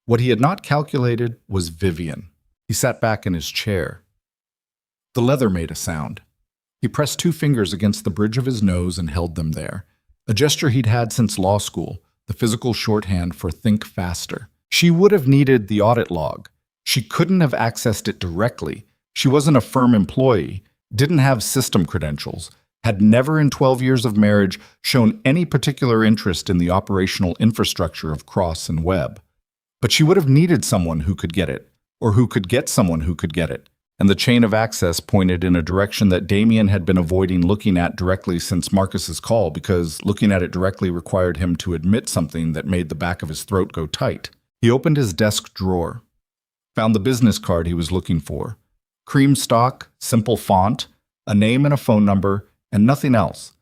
What he had not calculated was Vivian. He sat back in his chair. The leather made a sound. He pressed 2 fingers against the bridge of his nose and held them there. A gesture he'd had since law school, the physical shorthand for think faster. She would have needed the audit log. She couldn't have accessed it directly. She wasn't a firm employee, didn't have system credentials, had never in 12 years of marriage shown any particular interest in the operational infrastructure of Cross and Webb. But she would have needed someone who could get it, or who could get someone who could get it. And the chain of access pointed in a direction that Damien had been avoiding looking at directly since Marcus's call, because looking at it directly required him to admit something that made the back of his throat go tight. He opened his desk drawer, found the business card he was looking for. Cream stock, simple font, a name and a phone number, and nothing else.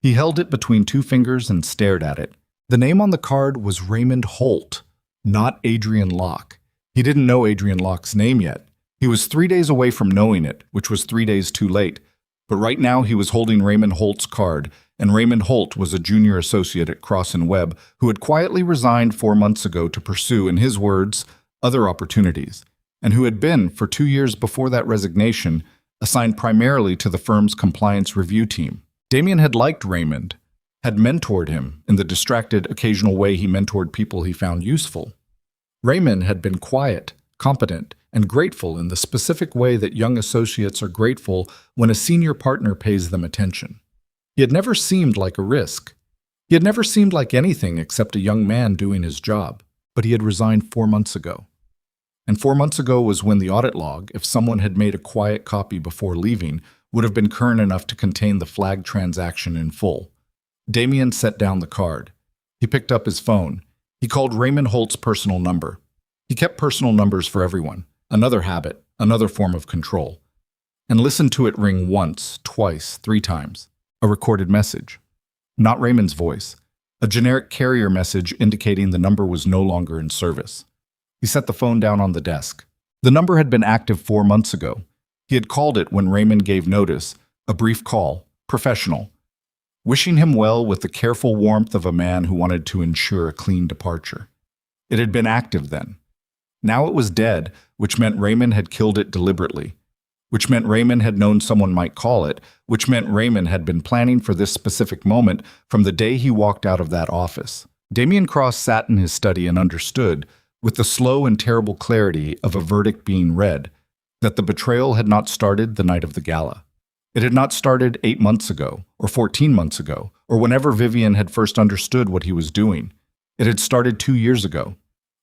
He held it between 2 fingers and stared at it. The name on the card was Raymond Holt, not Adrian Locke. He didn't know Adrian Locke's name yet. He was 3 days away from knowing it, which was 3 days too late. But right now he was holding Raymond Holt's card, and Raymond Holt was a junior associate at Cross and Webb who had quietly resigned 4 months ago to pursue, in his words, other opportunities, and who had been, for 2 years before that resignation, assigned primarily to the firm's compliance review team. Damien had liked Raymond, had mentored him in the distracted, occasional way he mentored people he found useful. Raymond had been quiet, competent, and grateful in the specific way that young associates are grateful when a senior partner pays them attention. He had never seemed like a risk. He had never seemed like anything except a young man doing his job, but he had resigned 4 months ago. And 4 months ago was when the audit log, if someone had made a quiet copy before leaving, would have been current enough to contain the flagged transaction in full. Damien set down the card. He picked up his phone. He called Raymond Holt's personal number. He kept personal numbers for everyone. Another habit, another form of control. And listened to it ring once, twice, 3 times. A recorded message. Not Raymond's voice. A generic carrier message indicating the number was no longer in service. He set the phone down on the desk. The number had been active 4 months ago. He had called it when Raymond gave notice, a brief call, professional, wishing him well with the careful warmth of a man who wanted to ensure a clean departure. It had been active then. Now it was dead, which meant Raymond had killed it deliberately, which meant Raymond had known someone might call it, which meant Raymond had been planning for this specific moment from the day he walked out of that office. Damien Cross sat in his study and understood, with the slow and terrible clarity of a verdict being read, that the betrayal had not started the night of the gala. It had not started 8 months ago, or 14 months ago, or whenever Vivian had first understood what he was doing. It had started 2 years ago.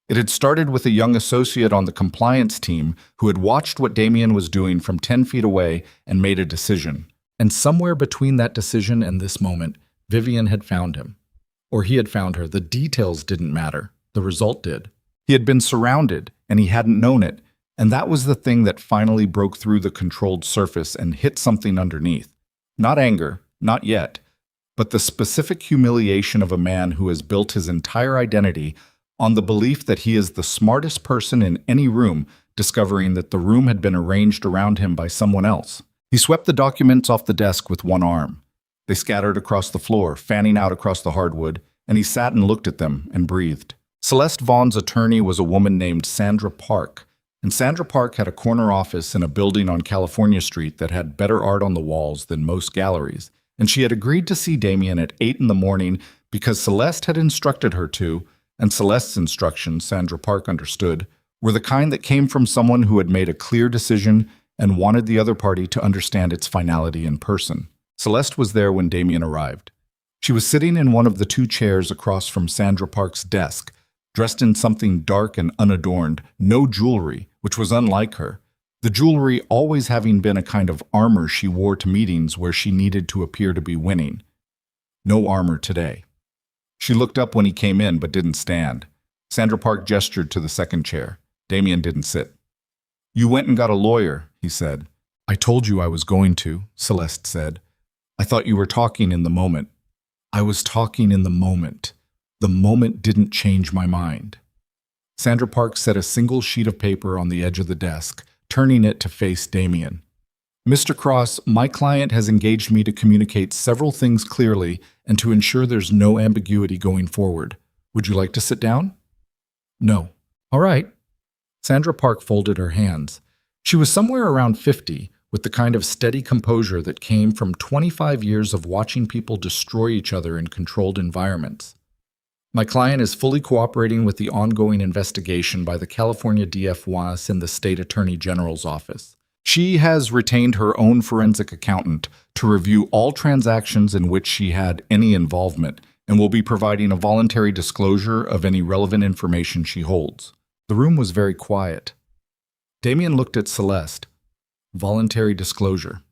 It had started with a young associate on the compliance team who had watched what Damien was doing from 10 feet away and made a decision. And somewhere between that decision and this moment, Vivian had found him. Or he had found her. The details didn't matter. The result did. He had been surrounded, and he hadn't known it. And that was the thing that finally broke through the controlled surface and hit something underneath. Not anger, not yet, but the specific humiliation of a man who has built his entire identity on the belief that he is the smartest person in any room, discovering that the room had been arranged around him by someone else. He swept the documents off the desk with one arm. They scattered across the floor, fanning out across the hardwood, and he sat and looked at them and breathed. Celeste Vaughn's attorney was a woman named Sandra Park, and Sandra Park had a corner office in a building on California Street that had better art on the walls than most galleries, and she had agreed to see Damien at 8 in the morning because Celeste had instructed her to, and Celeste's instructions, Sandra Park understood, were the kind that came from someone who had made a clear decision and wanted the other party to understand its finality in person. Celeste was there when Damien arrived. She was sitting in one of the 2 chairs across from Sandra Park's desk, dressed in something dark and unadorned, no jewelry, which was unlike her, the jewelry always having been a kind of armor she wore to meetings where she needed to appear to be winning. No armor today. She looked up when he came in but didn't stand. Sandra Park gestured to the second chair. Damien didn't sit. "You went and got a lawyer," he said. "I told you I was going to," Celeste said. "I thought you were talking in the moment." "I was talking in the moment. The moment didn't change my mind." Sandra Park set a single sheet of paper on the edge of the desk, turning it to face Damien. "Mr. Cross, my client has engaged me to communicate several things clearly and to ensure there's no ambiguity going forward. Would you like to sit down?" "No." "All right." Sandra Park folded her hands. She was somewhere around 50, with the kind of steady composure that came from 25 years of watching people destroy each other in controlled environments. My client is fully cooperating with the ongoing investigation by the California DFWAS and the State Attorney General's office. She has retained her own forensic accountant to review all transactions in which she had any involvement and will be providing a voluntary disclosure of any relevant information she holds. The room was very quiet. Damien looked at Celeste. Voluntary disclosure.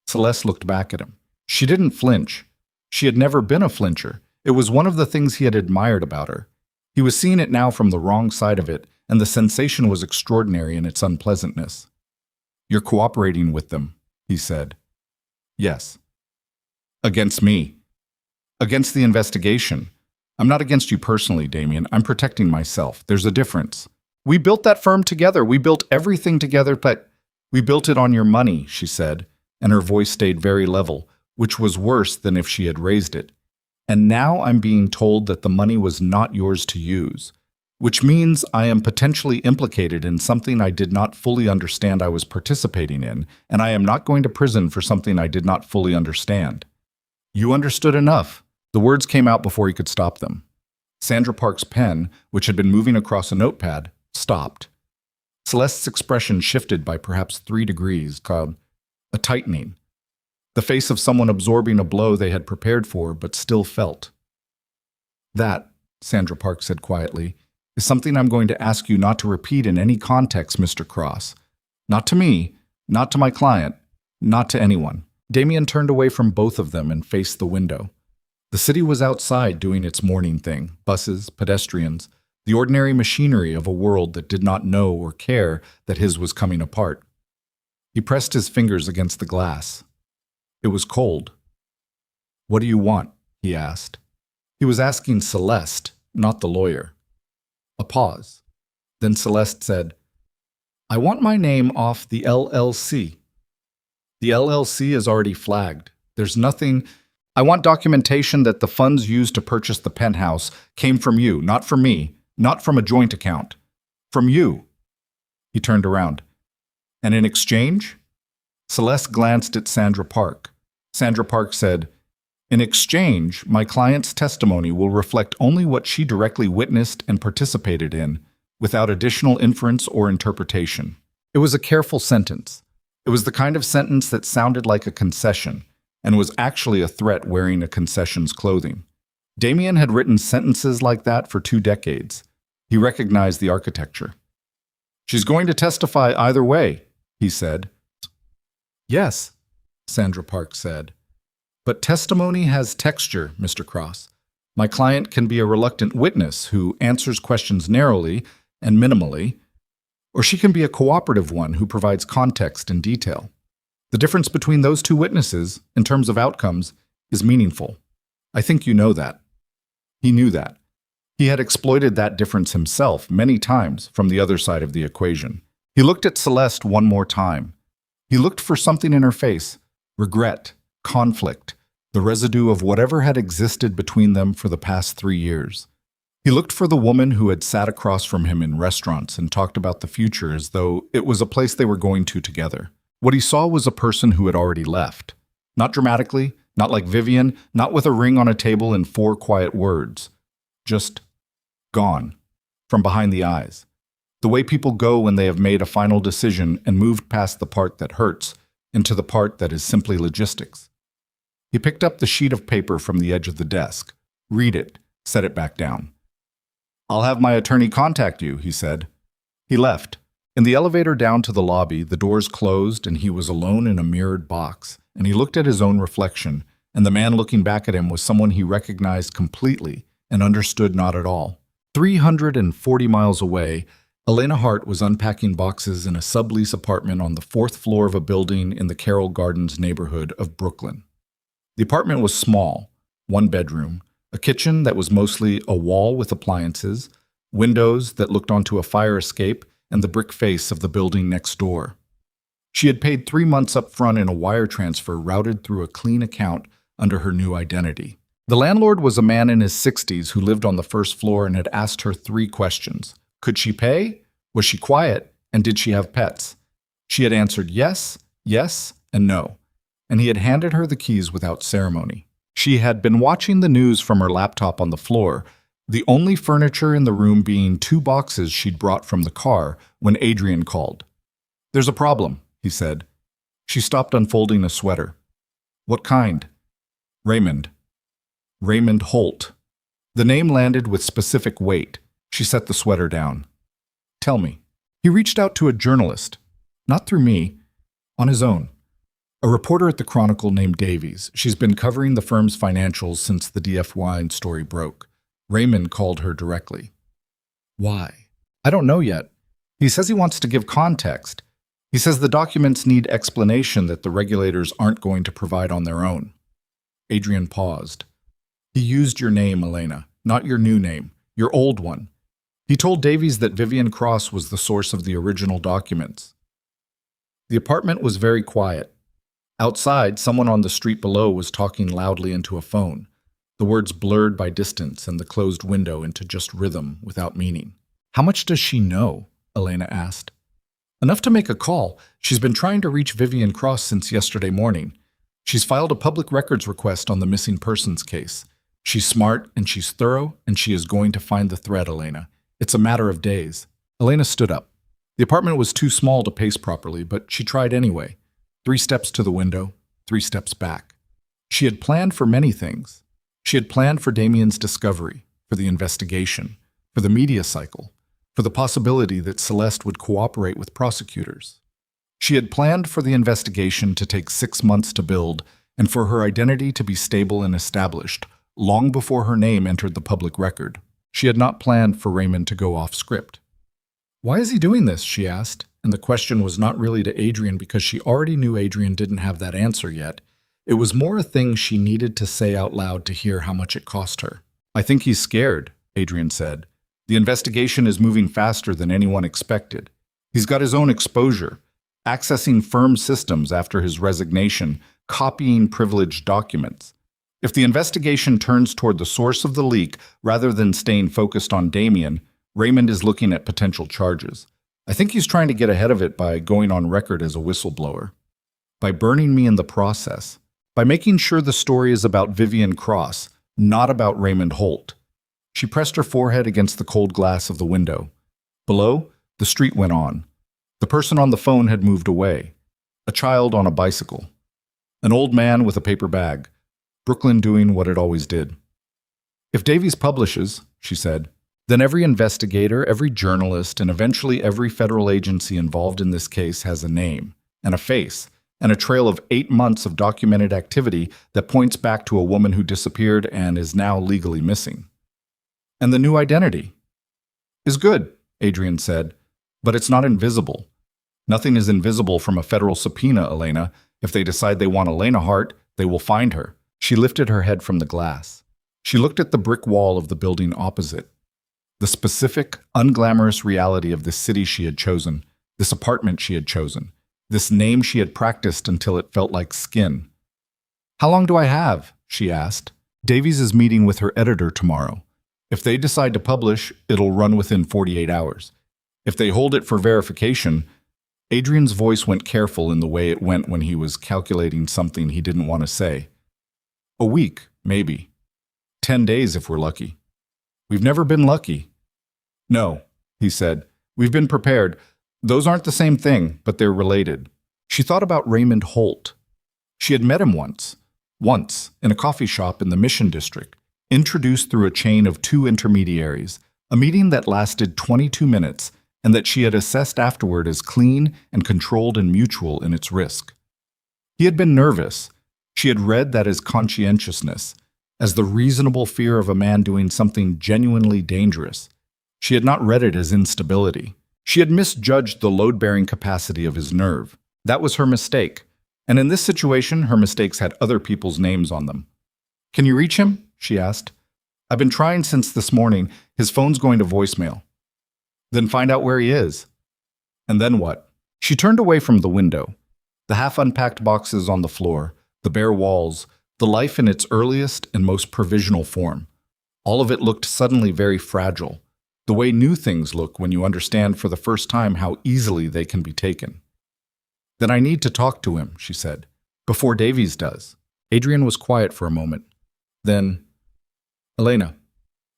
Celeste looked back at him. She didn't flinch. She had never been a flincher. It was one of the things he had admired about her. He was seeing it now from the wrong side of it, and the sensation was extraordinary in its unpleasantness. "You're cooperating with them," he said. "Yes." "Against me. Against the investigation. I'm not against you personally, Damien. I'm protecting myself. There's a difference. We built that firm together. We built everything together, but we built it on your money," she said, and her voice stayed very level, which was worse than if she had raised it. "And now I'm being told that the money was not yours to use, which means I am potentially implicated in something I did not fully understand I was participating in, and I am not going to prison for something I did not fully understand." "You understood enough." The words came out before he could stop them. Sandra Park's pen, which had been moving across a notepad, stopped. Celeste's expression shifted by perhaps 3 degrees, called a tightening. The face of someone absorbing a blow they had prepared for but still felt. "That," Sandra Park said quietly, "is something I'm going to ask you not to repeat in any context, Mr. Cross. Not to me, not to my client, not to anyone." Damien turned away from both of them and faced the window. The city was outside doing its morning thing, buses, pedestrians, the ordinary machinery of a world that did not know or care that his was coming apart. He pressed his fingers against the glass. It was cold. "What do you want?" he asked. He was asking Celeste, not the lawyer. A pause. Then Celeste said, "I want my name off the LLC. The LLC is already flagged. There's nothing. I want documentation that the funds used to purchase the penthouse came from you, not from me, not from a joint account. From you." He turned around. "And in exchange?" Celeste glanced at Sandra Park. Sandra Park said, "In exchange, my client's testimony will reflect only what she directly witnessed and participated in, without additional inference or interpretation." It was a careful sentence. It was the kind of sentence that sounded like a concession, and was actually a threat wearing a concession's clothing. Damien had written sentences like that for 2 decades. He recognized the architecture. "She's going to testify either way," he said. "Yes," Sandra Park said. "But testimony has texture, Mr. Cross. My client can be a reluctant witness who answers questions narrowly and minimally, or she can be a cooperative one who provides context and detail. The difference between those 2 witnesses, in terms of outcomes, is meaningful. I think you know that." He knew that. He had exploited that difference himself many times from the other side of the equation. He looked at Celeste one more time. He looked for something in her face, regret, conflict, the residue of whatever had existed between them for the past 3 years. He looked for the woman who had sat across from him in restaurants and talked about the future as though it was a place they were going to together. What he saw was a person who had already left. Not dramatically, not like Vivian, not with a ring on a table and 4 quiet words. Just gone, from behind the eyes. The way people go when they have made a final decision and moved past the part that hurts into the part that is simply logistics. He picked up the sheet of paper from the edge of the desk. "Read it," set it back down. "I'll have my attorney contact you," he said. He left. In the elevator down to the lobby, the doors closed and he was alone in a mirrored box, and he looked at his own reflection, and the man looking back at him was someone he recognized completely and understood not at all. 340 miles away, Elena Hart was unpacking boxes in a sublease apartment on the 4th floor of a building in the Carroll Gardens neighborhood of Brooklyn. The apartment was small, 1 bedroom, a kitchen that was mostly a wall with appliances, windows that looked onto a fire escape, and the brick face of the building next door. She had paid 3 months up front in a wire transfer routed through a clean account under her new identity. The landlord was a man in his 60s who lived on the 1st floor and had asked her 3 questions. Could she pay? Was she quiet? And did she have pets? She had answered yes, Yes and no, and he had handed her the keys without ceremony. She had been watching the news from her laptop on the floor, the only furniture in the room being 2 boxes she'd brought from the car, when Adrian called. "There's a problem," he said. She stopped unfolding a sweater. "What kind?" "Raymond. Raymond Holt." The name landed with specific weight. She set the sweater down. "Tell me." He reached out to a journalist. Not through me. On his own. A reporter at the Chronicle named Davies. She's been covering the firm's financials since the D.F. Wine story broke. Raymond called her directly. "Why?" "I don't know yet. He says he wants to give context. He says the documents need explanation that the regulators aren't going to provide on their own." Adrian paused. "He used your name, Elena, not your new name, your old one. He told Davies that Vivian Cross was the source of the original documents." The apartment was very quiet. Outside, someone on the street below was talking loudly into a phone, the words blurred by distance and the closed window into just rhythm without meaning. "How much does she know?" Elena asked. "Enough to make a call. She's been trying to reach Vivian Cross since yesterday morning. She's filed a public records request on the missing persons case. She's smart and she's thorough, and she is going to find the thread, Elena. It's a matter of days." Elena stood up. The apartment was too small to pace properly, but she tried anyway. 3 steps to the window, 3 steps back. She had planned for many things. She had planned for Damien's discovery, for the investigation, for the media cycle, for the possibility that Celeste would cooperate with prosecutors. She had planned for the investigation to take 6 months to build, and for her identity to be stable and established, long before her name entered the public record. She had not planned for Raymond to go off script. "Why is he doing this?" she asked, and the question was not really to Adrian because she already knew Adrian didn't have that answer yet. It was more a thing she needed to say out loud to hear how much it cost her. "I think he's scared," Adrian said. "The investigation is moving faster than anyone expected. He's got his own exposure, accessing firm systems after his resignation, copying privileged documents. If the investigation turns toward the source of the leak rather than staying focused on Damien, Raymond is looking at potential charges. I think he's trying to get ahead of it by going on record as a whistleblower. By burning me in the process. By making sure the story is about Vivian Cross, not about Raymond Holt." She pressed her forehead against the cold glass of the window. Below, the street went on. The person on the phone had moved away. A child on a bicycle. An old man with a paper bag. Brooklyn doing what it always did. "If Davies publishes," she said, "then every investigator, every journalist, and eventually every federal agency involved in this case has a name, and a face, and a trail of 8 months of documented activity that points back to a woman who disappeared and is now legally missing. And the new identity is good," Adrian said, "but it's not invisible. Nothing is invisible from a federal subpoena, Elena. If they decide they want Elena Hart, they will find her." She lifted her head from the glass. She looked at the brick wall of the building opposite. The specific, unglamorous reality of this city she had chosen, this apartment she had chosen, this name she had practiced until it felt like skin. "How long do I have?" she asked. "Davies is meeting with her editor tomorrow. If they decide to publish, it'll run within 48 hours. If they hold it for verification..." Adrian's voice went careful in the way it went when he was calculating something he didn't want to say. "A week, maybe. 10 days if we're lucky." "We've never been lucky." "No," he said. "We've been prepared. Those aren't the same thing, but they're related." She thought about Raymond Holt. She had met him once, in a coffee shop in the Mission District, introduced through a chain of 2 intermediaries, a meeting that lasted 22 minutes and that she had assessed afterward as clean and controlled and mutual in its risk. He had been nervous. She had read that as conscientiousness, as the reasonable fear of a man doing something genuinely dangerous. She had not read it as instability. She had misjudged the load-bearing capacity of his nerve. That was her mistake. And in this situation, her mistakes had other people's names on them. "Can you reach him?" she asked. "I've been trying since this morning. His phone's going to voicemail." "Then find out where he is." "And then what?" She turned away from the window. The half-unpacked boxes on the floor, the bare walls, the life in its earliest and most provisional form. All of it looked suddenly very fragile, the way new things look when you understand for the first time how easily they can be taken. Then I need to talk to him, she said, before Davies does. Adrian was quiet for a moment. Then, Elena,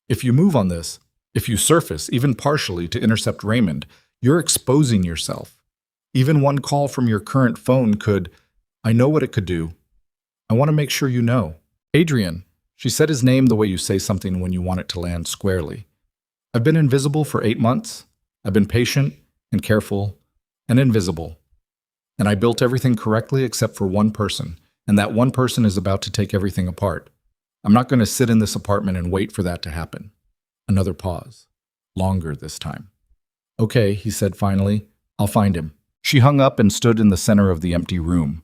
if you move on this, if you surface, even partially, to intercept Raymond, you're exposing yourself. Even one call from your current phone could… I know what it could do. I want to make sure you know. Adrian, she said his name the way you say something when you want it to land squarely. I've been invisible for 8 months. I've been patient and careful and invisible. And I built everything correctly except for one person, and that one person is about to take everything apart. I'm not going to sit in this apartment and wait for that to happen. Another pause. Longer this time. Okay, he said finally. I'll find him. She hung up and stood in the center of the empty room.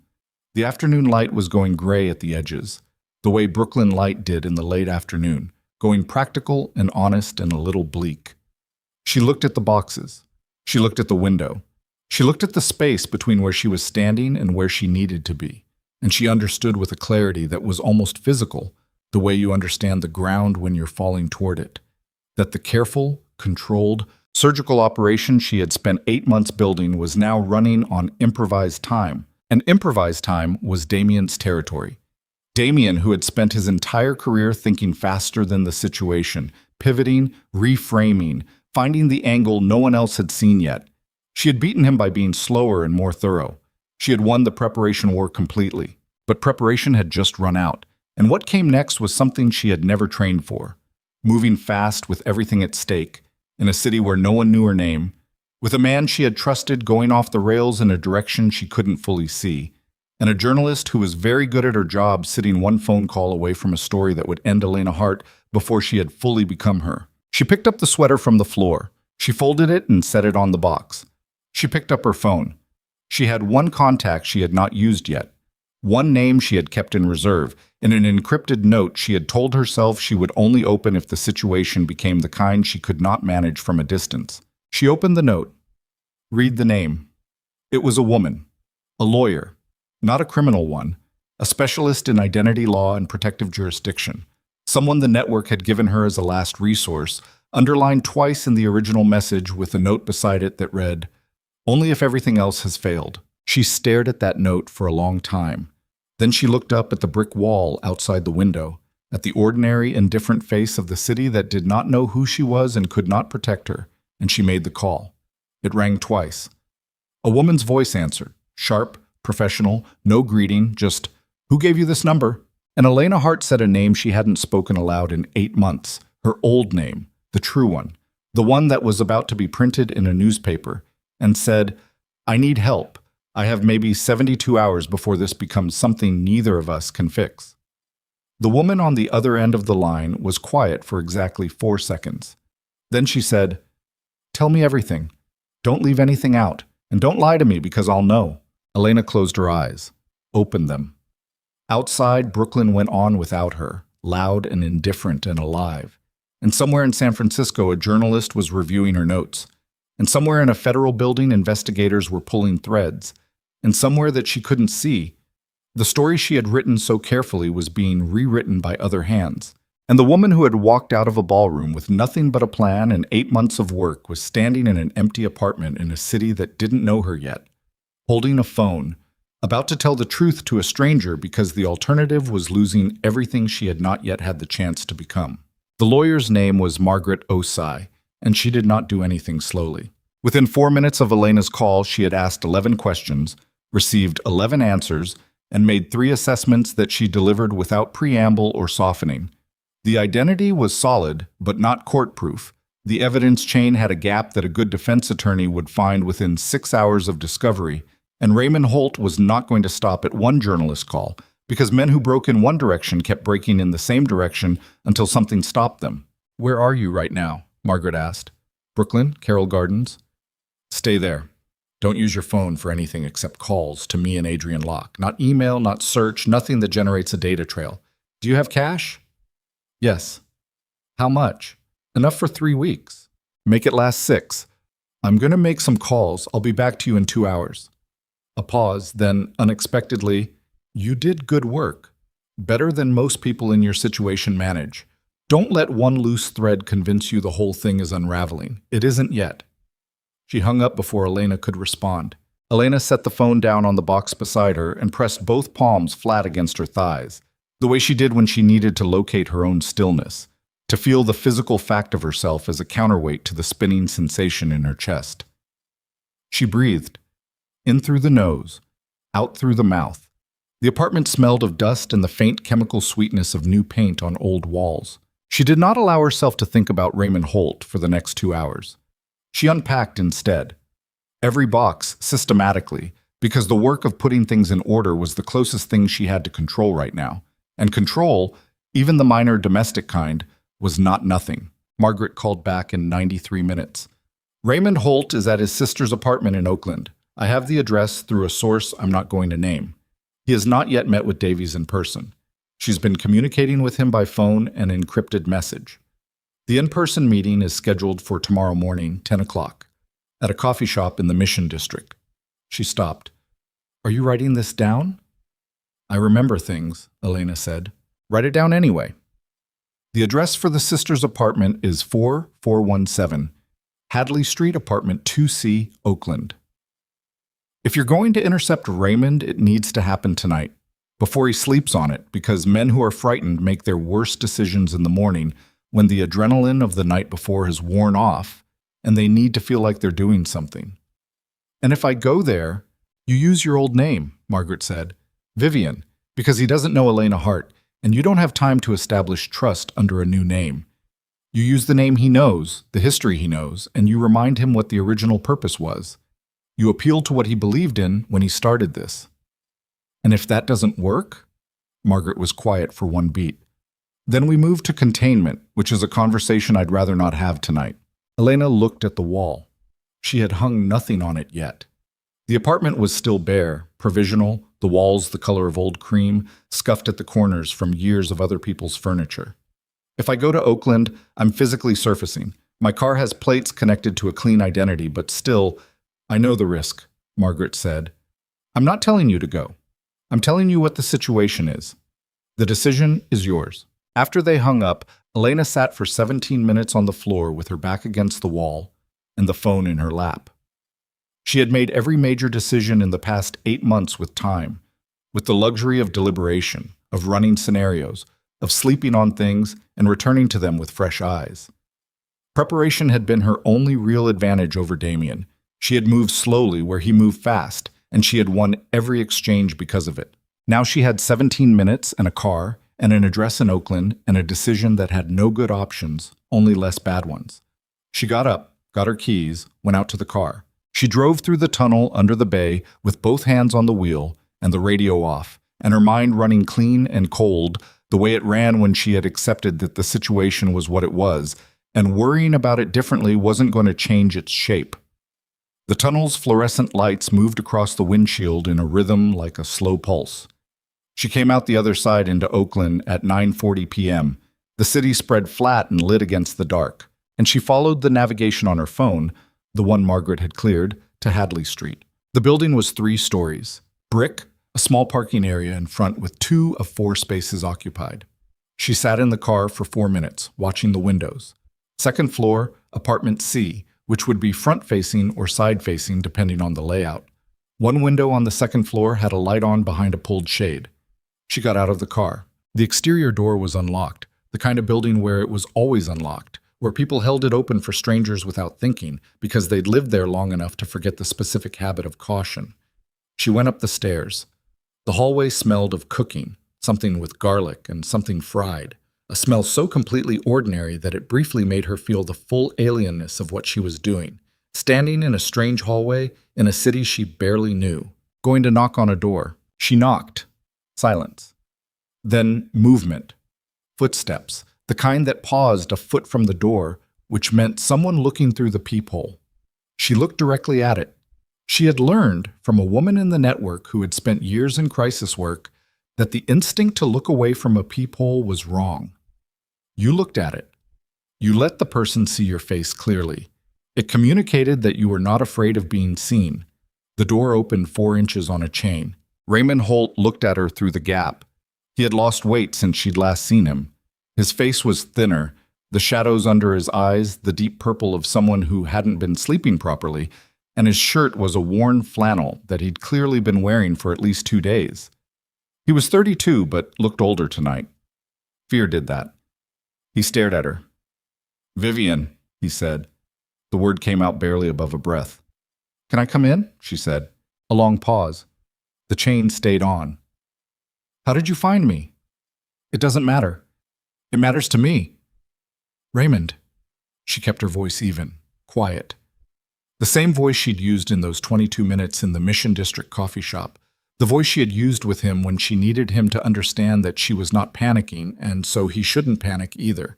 The afternoon light was going gray at the edges, the way Brooklyn light did in the late afternoon, going practical and honest and a little bleak. She looked at the boxes. She looked at the window. She looked at the space between where she was standing and where she needed to be, and she understood with a clarity that was almost physical, the way you understand the ground when you're falling toward it, that the careful, controlled, surgical operation she had spent 8 months building was now running on improvised time, and improvised time was Damien's territory. Damien, who had spent his entire career thinking faster than the situation, pivoting, reframing, finding the angle no one else had seen yet. She had beaten him by being slower and more thorough. She had won the preparation war completely, but preparation had just run out, and what came next was something she had never trained for. Moving fast with everything at stake, in a city where no one knew her name, with a man she had trusted going off the rails in a direction she couldn't fully see, and a journalist who was very good at her job sitting one phone call away from a story that would end Elena Hart before she had fully become her. She picked up the sweater from the floor. She folded it and set it on the box. She picked up her phone. She had one contact she had not used yet, one name she had kept in reserve, and an encrypted note she had told herself she would only open if the situation became the kind she could not manage from a distance. She opened the note. Read the name. It was a woman, a lawyer, not a criminal one, a specialist in identity law and protective jurisdiction, someone the network had given her as a last resource, underlined twice in the original message with a note beside it that read, "Only if everything else has failed." She stared at that note for a long time. Then she looked up at the brick wall outside the window, at the ordinary, indifferent face of the city that did not know who she was and could not protect her, and she made the call. It rang twice. A woman's voice answered, sharp, professional, no greeting, just, "Who gave you this number?" And Elena Hart said a name she hadn't spoken aloud in 8 months, her old name, the true one, the one that was about to be printed in a newspaper, and said, "I need help. I have maybe 72 hours before this becomes something neither of us can fix." The woman on the other end of the line was quiet for exactly 4 seconds. Then she said, "Tell me everything. Don't leave anything out, and don't lie to me because I'll know." Elena closed her eyes, opened them. Outside, Brooklyn went on without her, loud and indifferent and alive. And somewhere in San Francisco, a journalist was reviewing her notes. And somewhere in a federal building, investigators were pulling threads. And somewhere that she couldn't see, the story she had written so carefully was being rewritten by other hands. And the woman who had walked out of a ballroom with nothing but a plan and 8 months of work was standing in an empty apartment in a city that didn't know her yet, holding a phone, about to tell the truth to a stranger because the alternative was losing everything she had not yet had the chance to become. The lawyer's name was Margaret Osai, and she did not do anything slowly. Within 4 minutes of Elena's call, she had asked 11 questions, received 11 answers, and made 3 assessments that she delivered without preamble or softening. The identity was solid, but not court-proof. The evidence chain had a gap that a good defense attorney would find within 6 hours of discovery, and Raymond Holt was not going to stop at one journalist call, because men who broke in one direction kept breaking in the same direction until something stopped them. "Where are you right now?" Margaret asked. "Brooklyn, Carroll Gardens." "Stay there. Don't use your phone for anything except calls to me and Adrian Locke. Not email, not search, nothing that generates a data trail. Do you have cash?" "Yes." "How much?" "Enough for 3 weeks. Make it last 6. I'm going to make some calls. I'll be back to you in 2 hours. A pause, then, unexpectedly, "You did good work. Better than most people in your situation manage. Don't let one loose thread convince you the whole thing is unraveling. It isn't yet." She hung up before Elena could respond. Elena set the phone down on the box beside her and pressed both palms flat against her thighs, the way she did when she needed to locate her own stillness, to feel the physical fact of herself as a counterweight to the spinning sensation in her chest. She breathed, in through the nose, out through the mouth. The apartment smelled of dust and the faint chemical sweetness of new paint on old walls. She did not allow herself to think about Raymond Holt for the next 2 hours. She unpacked instead. Every box, systematically, because the work of putting things in order was the closest thing she had to control right now. And control, even the minor domestic kind, was not nothing. Margaret called back in 93 minutes. Raymond Holt is at his sister's apartment in Oakland. I have the address through a source I'm not going to name. He has not yet met with Davies in person. She's been communicating with him by phone and encrypted message. The in-person meeting is scheduled for tomorrow morning, 10 o'clock, at a coffee shop in the Mission District. She stopped. Are you writing this down? I remember things, Elena said. Write it down anyway. The address for the sister's apartment is 4417, Hadley Street, apartment 2C, Oakland. If you're going to intercept Raymond, it needs to happen tonight, before he sleeps on it, because men who are frightened make their worst decisions in the morning when the adrenaline of the night before has worn off and they need to feel like they're doing something. And if I go there, you use your old name, Margaret said, Vivian, because he doesn't know Elena Hart, and you don't have time to establish trust under a new name. You use the name he knows, the history he knows, and you remind him what the original purpose was. You appeal to what he believed in when he started this. And if that doesn't work? Margaret was quiet for one beat. Then we move to containment, which is a conversation I'd rather not have tonight. Elena looked at the wall. She had hung nothing on it yet. The apartment was still bare, provisional, the walls the color of old cream, scuffed at the corners from years of other people's furniture. If I go to Oakland, I'm physically surfacing. My car has plates connected to a clean identity, but still, I know the risk, Margaret said. I'm not telling you to go. I'm telling you what the situation is. The decision is yours. After they hung up, Elena sat for 17 minutes on the floor with her back against the wall and the phone in her lap. She had made every major decision in the past 8 months with time, with the luxury of deliberation, of running scenarios, of sleeping on things and returning to them with fresh eyes. Preparation had been her only real advantage over Damien. She had moved slowly where he moved fast, and she had won every exchange because of it. Now she had 17 minutes and a car and an address in Oakland and a decision that had no good options, only less bad ones. She got up, got her keys, went out to the car. She drove through the tunnel under the bay with both hands on the wheel and the radio off, and her mind running clean and cold the way it ran when she had accepted that the situation was what it was, and worrying about it differently wasn't going to change its shape. The tunnel's fluorescent lights moved across the windshield in a rhythm like a slow pulse. She came out the other side into Oakland at 9:40 p.m. The city spread flat and lit against the dark, and she followed the navigation on her phone, the one Margaret had cleared, to Hadley Street. The building was 3 stories. Brick, a small parking area in front with 2 of 4 spaces occupied. She sat in the car for 4 minutes, watching the windows. Second floor, apartment C, which would be front-facing or side-facing depending on the layout. One window on the second floor had a light on behind a pulled shade. She got out of the car. The exterior door was unlocked, the kind of building where it was always unlocked, where people held it open for strangers without thinking because they'd lived there long enough to forget the specific habit of caution. She went up the stairs. The hallway smelled of cooking, something with garlic and something fried, a smell so completely ordinary that it briefly made her feel the full alienness of what she was doing, standing in a strange hallway in a city she barely knew, going to knock on a door. She knocked. Silence. Then movement. Footsteps, the kind that paused a foot from the door, which meant someone looking through the peephole. She looked directly at it. She had learned from a woman in the network who had spent years in crisis work that the instinct to look away from a peephole was wrong. You looked at it. You let the person see your face clearly. It communicated that you were not afraid of being seen. The door opened 4 inches on a chain. Raymond Holt looked at her through the gap. He had lost weight since she'd last seen him. His face was thinner, the shadows under his eyes the deep purple of someone who hadn't been sleeping properly, and his shirt was a worn flannel that he'd clearly been wearing for at least 2 days. He was 32, but looked older tonight. Fear did that. He stared at her. "Vivian," he said. The word came out barely above a breath. "Can I come in?" she said. A long pause. The chain stayed on. "How did you find me?" "It doesn't matter. It matters to me." "Raymond." She kept her voice even, quiet. The same voice she'd used in those 22 minutes in the Mission District coffee shop. The voice she had used with him when she needed him to understand that she was not panicking, and so he shouldn't panic either.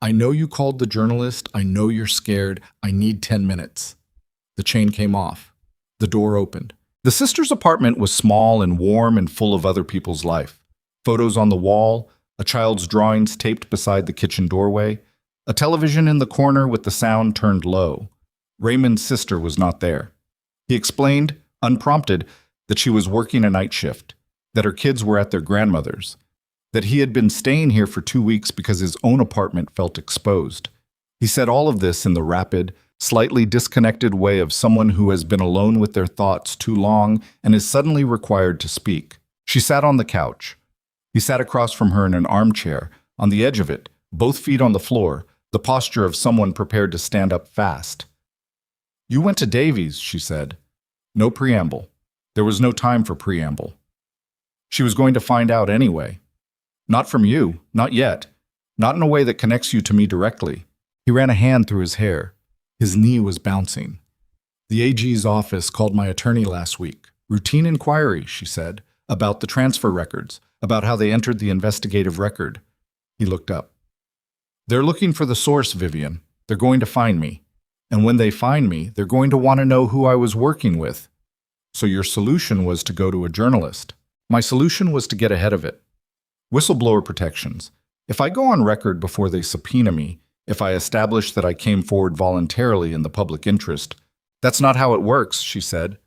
"I know you called the journalist. I know you're scared. I need 10 minutes. The chain came off. The door opened. The sister's apartment was small and warm and full of other people's life. Photos on the wall, a child's drawings taped beside the kitchen doorway, a television in the corner with the sound turned low. Raymond's sister was not there. He explained, unprompted, that she was working a night shift, that her kids were at their grandmother's, that he had been staying here for 2 weeks because his own apartment felt exposed. He said all of this in the rapid, slightly disconnected way of someone who has been alone with their thoughts too long and is suddenly required to speak. She sat on the couch. He sat across from her in an armchair, on the edge of it, both feet on the floor, the posture of someone prepared to stand up fast. "You went to Davies," she said. No preamble. There was no time for preamble. She was going to find out anyway. "Not from you, not yet. Not in a way that connects you to me directly." He ran a hand through his hair. His knee was bouncing. "The AG's office called my attorney last week. Routine inquiry," she said, "about the transfer records, about how they entered the investigative record." He looked up. "They're looking for the source, Vivian. They're going to find me. And when they find me, they're going to want to know who I was working with. So your solution was to go to a journalist." "My solution was to get ahead of it. Whistleblower protections. If I go on record before they subpoena me, if I establish that I came forward voluntarily in the public interest." "That's not how it works," she said.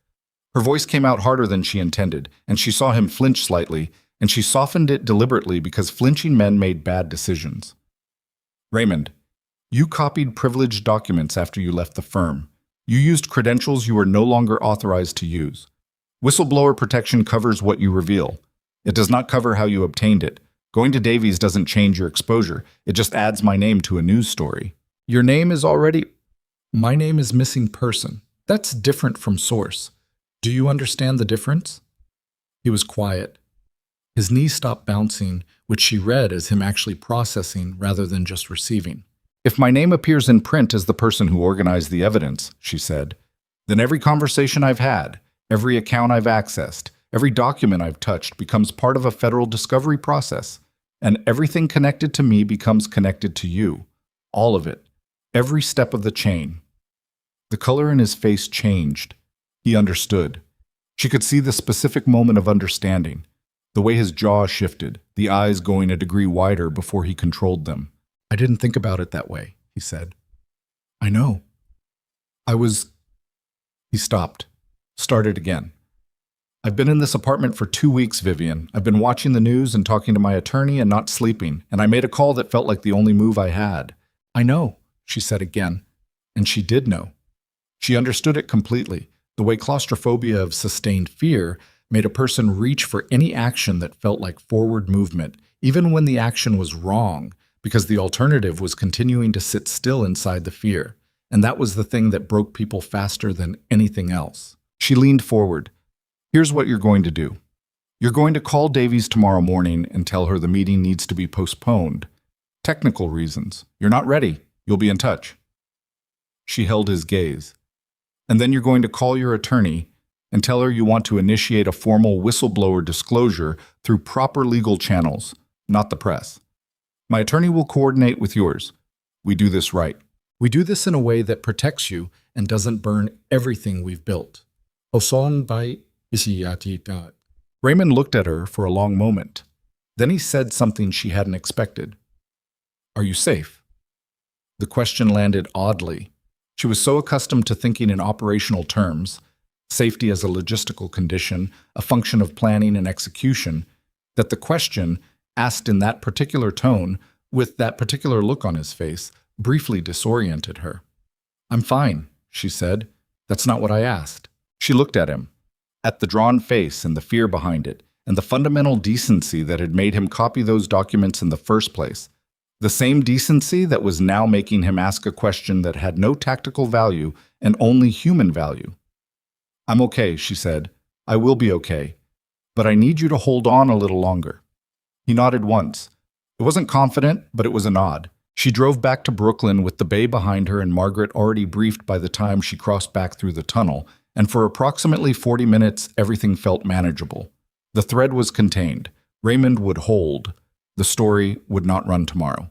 Her voice came out harder than she intended, and she saw him flinch slightly, and she softened it deliberately because flinching men made bad decisions. "Raymond, you copied privileged documents after you left the firm. You used credentials you were no longer authorized to use. Whistleblower protection covers what you reveal. It does not cover how you obtained it. Going to Davies doesn't change your exposure. It just adds my name to a news story. Your name is already... My name is missing person. That's different from source. Do you understand the difference?" He was quiet. His knee stopped bouncing, which she read as him actually processing rather than just receiving. "If my name appears in print as the person who organized the evidence," she said, "then every conversation I've had, every account I've accessed, every document I've touched becomes part of a federal discovery process, and everything connected to me becomes connected to you. All of it. Every step of the chain." The color in his face changed. He understood. She could see the specific moment of understanding, the way his jaw shifted, the eyes going a degree wider before he controlled them. "I didn't think about it that way," he said. "I know. I was..." He stopped, started again. "I've been in this apartment for 2 weeks, Vivian. I've been watching the news and talking to my attorney and not sleeping, and I made a call that felt like the only move I had." "I know," she said again, and she did know. She understood it completely, the way claustrophobia of sustained fear made a person reach for any action that felt like forward movement, even when the action was wrong, because the alternative was continuing to sit still inside the fear, and that was the thing that broke people faster than anything else. She leaned forward. "Here's what you're going to do. You're going to call Davies tomorrow morning and tell her the meeting needs to be postponed. Technical reasons. You're not ready. You'll be in touch." She held his gaze. "And then you're going to call your attorney and tell her you want to initiate a formal whistleblower disclosure through proper legal channels, not the press. My attorney will coordinate with yours. We do this right. We do this in a way that protects you and doesn't burn everything we've built." Oson by Isiyatita. Raymond looked at her for a long moment. Then he said something she hadn't expected. "Are you safe?" The question landed oddly. She was so accustomed to thinking in operational terms, safety as a logistical condition, a function of planning and execution, that the question, asked in that particular tone, with that particular look on his face, briefly disoriented her. "I'm fine," she said. That's not what I asked. She looked at him, at the drawn face and the fear behind it, and the fundamental decency that had made him copy those documents in the first place. The same decency that was now making him ask a question that had no tactical value and only human value. I'm okay, she said. I will be okay. But I need you to hold on a little longer. He nodded once. It wasn't confident, but it was a nod. She drove back to Brooklyn with the bay behind her and Margaret already briefed by the time she crossed back through the tunnel, and for approximately 40 minutes everything felt manageable. The thread was contained. Raymond would hold. The story would not run tomorrow.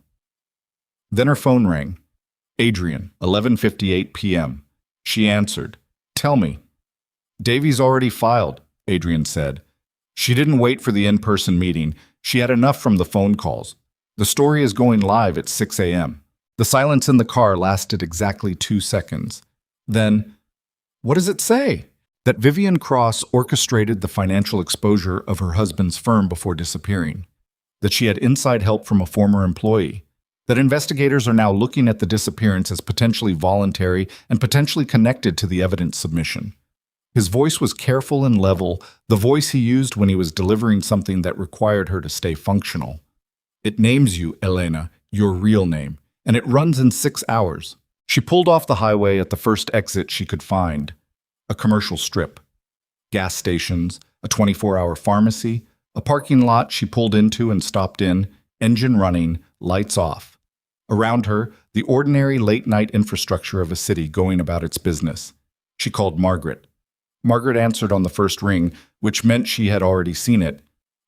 Then her phone rang. Adrian, 11:58 p.m. She answered. Tell me. Davy's already filed, Adrian said. She didn't wait for the in-person meeting. She had enough from the phone calls. The story is going live at 6 a.m. The silence in the car lasted exactly 2 seconds. Then, what does it say? That Vivian Cross orchestrated the financial exposure of her husband's firm before disappearing. That she had inside help from a former employee. That investigators are now looking at the disappearance as potentially voluntary and potentially connected to the evidence submission. His voice was careful and level, the voice he used when he was delivering something that required her to stay functional. It names you, Elena, your real name, and it runs in 6 hours. She pulled off the highway at the first exit she could find. A commercial strip. Gas stations, a 24-hour pharmacy, a parking lot she pulled into and stopped in, engine running, lights off. Around her, the ordinary late-night infrastructure of a city going about its business. She called Margaret. Margaret answered on the first ring, which meant she had already seen it.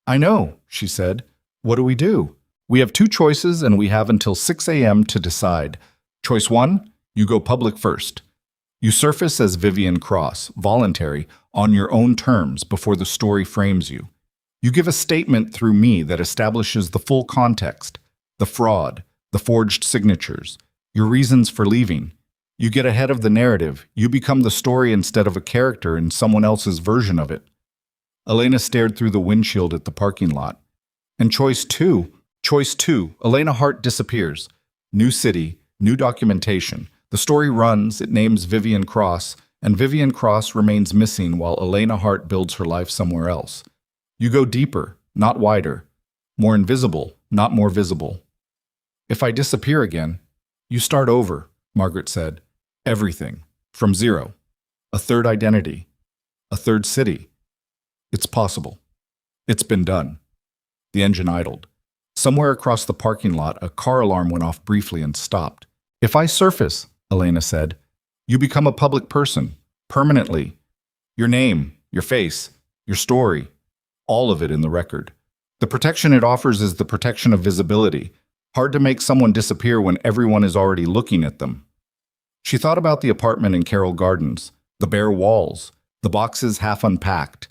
I know, she said. What do we do? We have 2 choices and we have until 6 a.m. to decide. Choice 1, you go public first. You surface as Vivian Cross, voluntary, on your own terms before the story frames you. You give a statement through me that establishes the full context, the fraud, the forged signatures, your reasons for leaving. You get ahead of the narrative. You become the story instead of a character in someone else's version of it. Elena stared through the windshield at the parking lot. And choice 2, Elena Hart disappears. New city, new documentation. The story runs, it names Vivian Cross, and Vivian Cross remains missing while Elena Hart builds her life somewhere else. You go deeper, not wider. More invisible, not more visible. If I disappear again, you start over, Margaret said. Everything. From zero. A third identity. A third city. It's possible. It's been done. The engine idled. Somewhere across the parking lot, a car alarm went off briefly and stopped. If I surface, Elena said, you become a public person. Permanently. Your name, your face, your story. All of it in the record. The protection it offers is the protection of visibility. Hard to make someone disappear when everyone is already looking at them. She thought about the apartment in Carroll Gardens, the bare walls, the boxes half unpacked,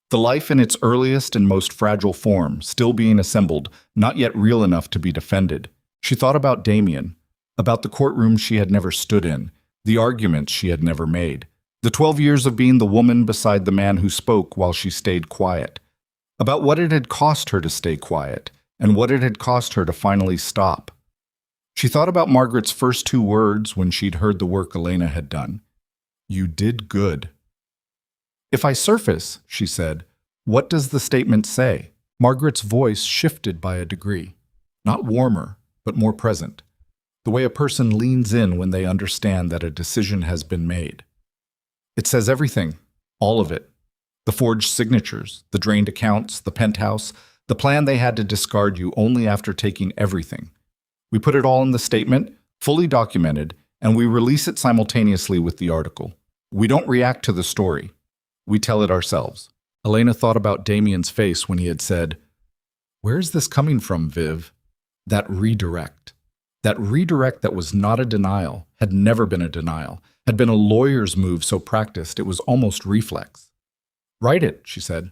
the life in its earliest and most fragile form, still being assembled, not yet real enough to be defended. She thought about Damien, about the courtroom she had never stood in, the arguments she had never made, the 12 years of being the woman beside the man who spoke while she stayed quiet, about what it had cost her to stay quiet, and what it had cost her to finally stop. She thought about Margaret's first 2 words when she'd heard the work Elena had done. You did good. If I surface, she said, what does the statement say? Margaret's voice shifted by a degree. Not warmer, but more present. The way a person leans in when they understand that a decision has been made. It says everything, all of it. The forged signatures, the drained accounts, the penthouse, the plan they had to discard you only after taking everything. We put it all in the statement, fully documented, and we release it simultaneously with the article. We don't react to the story. We tell it ourselves. Elena thought about Damien's face when he had said, where is this coming from, Viv? That redirect. That redirect that was not a denial, had never been a denial, had been a lawyer's move so practiced it was almost reflex. Write it, she said.